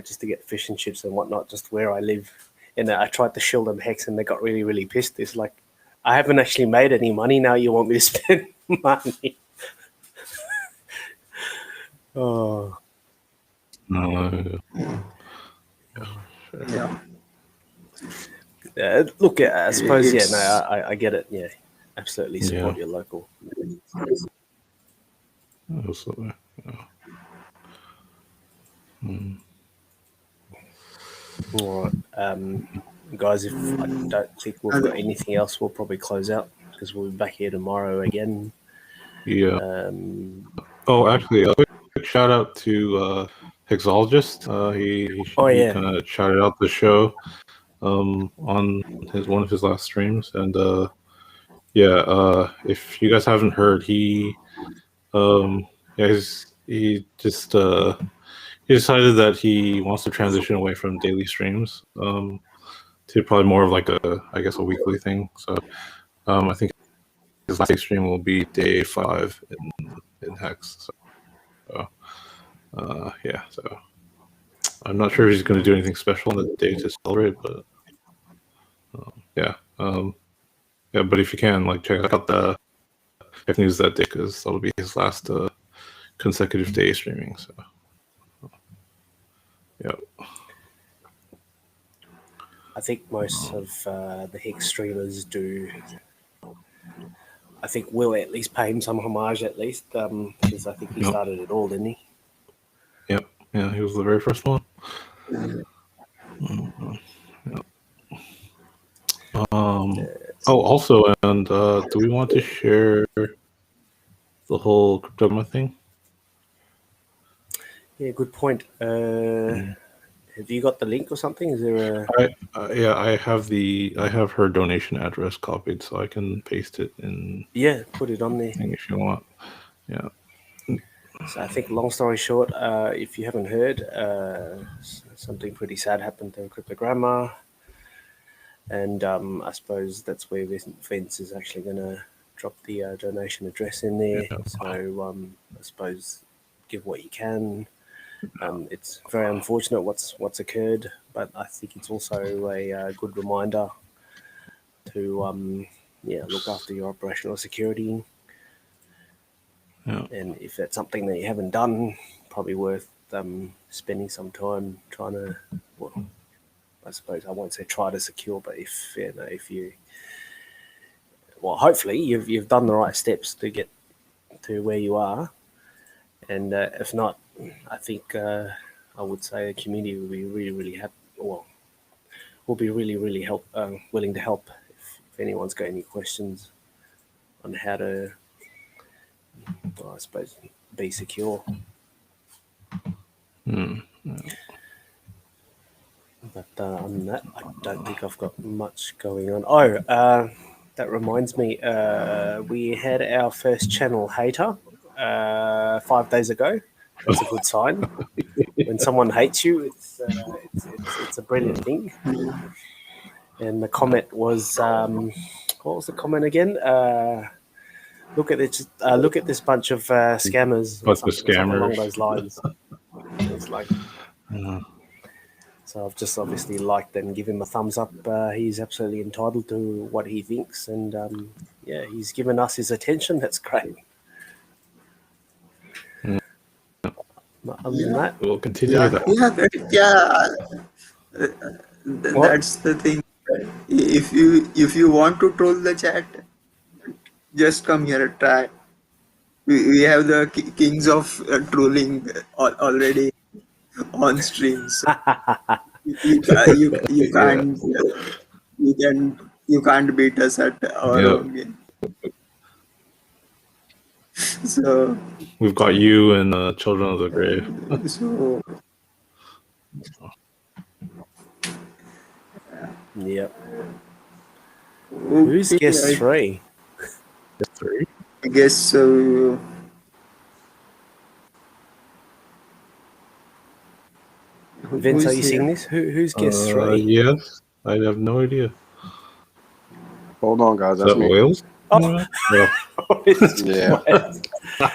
Speaker 3: just to get fish and chips and whatnot, just where I live. And I tried to shill them Hex, and they got really, really pissed. It's like, I haven't actually made any money. Now you want me to spend money? Oh,
Speaker 1: No.
Speaker 2: Yeah.
Speaker 3: look, I suppose,
Speaker 2: It's-
Speaker 3: I get it. Yeah, absolutely support your local.
Speaker 1: Absolutely. Yeah.
Speaker 3: All right, guys. If I don't think we've got anything else, we'll probably close out because we'll be back here tomorrow again.
Speaker 1: Yeah. Oh, actually, a quick shout out to HexAsians. He kind of shouted out the show on one of his last streams, and if you guys haven't heard, he decided that he wants to transition away from daily streams to probably more of like a weekly thing. So I think his last stream will be day 5 in Hex. So so I'm not sure if he's going to do anything special on the day to celebrate, but but if you can, like, check out the Tech News that day, because that'll be his last consecutive day streaming. So
Speaker 3: I think most of the Hex streamers do. I think we'll at least pay him some homage, at least, because I think he started it all, didn't he?
Speaker 1: Yep. Yeah, he was the very first one. Also, and do we want to share the whole cryptography thing?
Speaker 3: Yeah, good point. Have you got the link or something? Is there a?
Speaker 1: I have her donation address copied, so I can paste it in.
Speaker 3: Yeah, put it on there
Speaker 1: if you want. Yeah.
Speaker 3: So I think, long story short, if you haven't heard, something pretty sad happened to Cryptogramma, and I suppose that's where Vince is actually going to drop the donation address in there. Yeah. So I suppose give what you can. It's very unfortunate what's occurred, but I think it's also a good reminder to look after your operational security.
Speaker 1: Yeah.
Speaker 3: And if that's something that you haven't done, probably worth spending some time trying to. Well, I suppose I won't say try to secure, but if you, hopefully you've done the right steps to get to where you are, and if not, I think I would say the community will be really, really happy. Well, will be really, really willing to help if anyone's got any questions on how to. Well, I suppose be secure. But other than that, I don't think I've got much going on. Oh, that reminds me, we had our first channel hater 5 days ago. That's a good sign. When someone hates you, it's a brilliant thing. And the comment was, what was the comment again? Look at this bunch of scammers.
Speaker 1: Bunch of scammers
Speaker 3: along those lines. It's like, So I've just obviously liked and give him a thumbs up. He's absolutely entitled to what he thinks, and yeah, he's given us his attention. That's great. Other than that,
Speaker 1: We'll continue
Speaker 2: Yeah,
Speaker 1: that.
Speaker 2: that's the thing. If you want to troll the chat, just come here and try. We have the kings of trolling already on stream, so you can't you can't beat us at our
Speaker 1: Yeah.
Speaker 2: own game. So
Speaker 1: We've got you and Children of the Grave.
Speaker 2: so
Speaker 3: yep. Who's
Speaker 2: okay,
Speaker 3: guest 3?
Speaker 1: Three.
Speaker 2: I guess so.
Speaker 3: Vince, are you
Speaker 2: Who's
Speaker 3: seeing
Speaker 2: here?
Speaker 3: this? Who's guest 3?
Speaker 1: Yes, I have no idea.
Speaker 4: Hold on, guys.
Speaker 1: Is
Speaker 4: That's
Speaker 1: that
Speaker 4: me.
Speaker 1: Wales?
Speaker 3: Oh.
Speaker 1: Yeah.
Speaker 4: Yeah.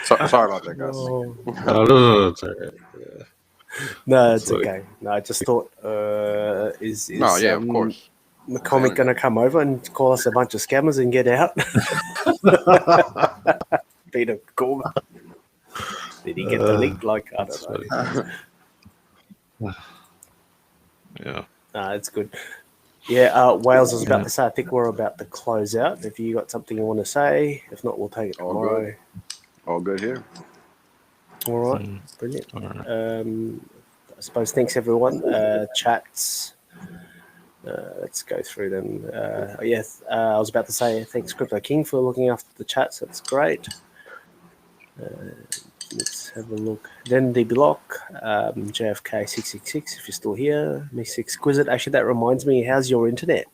Speaker 4: Sorry about that, guys.
Speaker 3: Oh.
Speaker 1: No, it's all right. Yeah.
Speaker 3: No, it's
Speaker 1: Like-
Speaker 3: okay. No, I just thought, is
Speaker 4: No, yeah, of course.
Speaker 3: the comic going to come over and call us a bunch of scammers and get out? Peter Gorman. Did he get the link? Like, I don't know.
Speaker 1: Yeah.
Speaker 3: It's good. Yeah, Wales, I was about to say, I think we're about to close out. If you got something you want to say, if not, we'll take it
Speaker 4: All
Speaker 3: tomorrow.
Speaker 4: All good here.
Speaker 3: All right, brilliant.
Speaker 1: All right.
Speaker 3: I suppose thanks everyone. Chats. Let's go through them. Yes, I was about to say thanks Crypto King for looking after the chats. That's great. Let's have a look. Then the block, JFK 666. If you're still here, Miss Exquisite. Actually, that reminds me. How's your internet?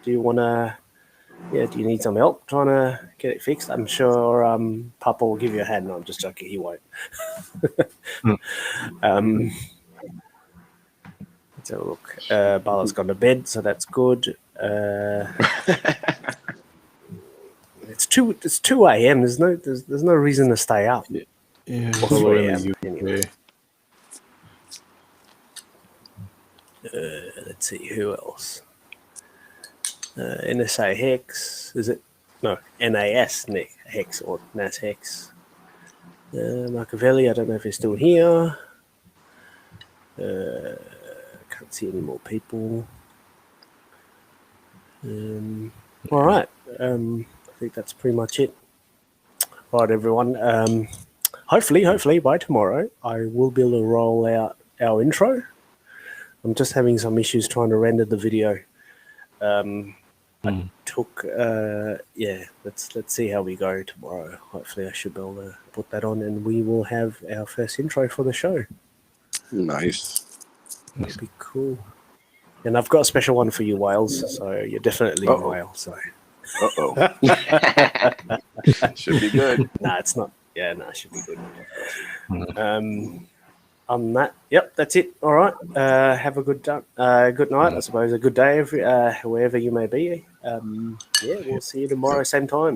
Speaker 3: Do you want to? Yeah. Do you need some help trying to get it fixed? I'm sure Papa will give you a hand. No, I'm just joking. He won't. Let's have a look. Bala's gone to bed, so that's good. It's 2 a.m. There's no reason to stay up.
Speaker 1: Yeah.
Speaker 3: Or
Speaker 1: so we're
Speaker 3: 3
Speaker 1: in
Speaker 3: a.m.
Speaker 1: the UK.
Speaker 3: Anyway. Let's see who else. NSA Hex, is it? No, NAS Hex or NAS Hex. Machiavelli, I don't know if he's still here. Can't see any more people. All right. I think that's pretty much it. All right, everyone. Hopefully by tomorrow, I will be able to roll out our intro. I'm just having some issues trying to render the video. I took, let's see how we go tomorrow. Hopefully I should be able to put that on and we will have our first intro for the show.
Speaker 4: Nice.
Speaker 3: That'd be cool. And I've got a special one for you, Wales, so you're definitely in Wales. So.
Speaker 4: Should be good.
Speaker 3: Nah, it's not. Yeah, it should be good. On that, yep, that's it. All right. Have a good night. I suppose a good day, wherever you may be. We'll see you tomorrow, same time.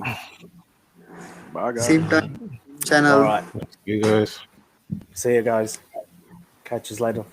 Speaker 4: Bye, guys.
Speaker 2: Same time channel.
Speaker 3: All right.
Speaker 1: You guys.
Speaker 3: See you guys. Catch us later.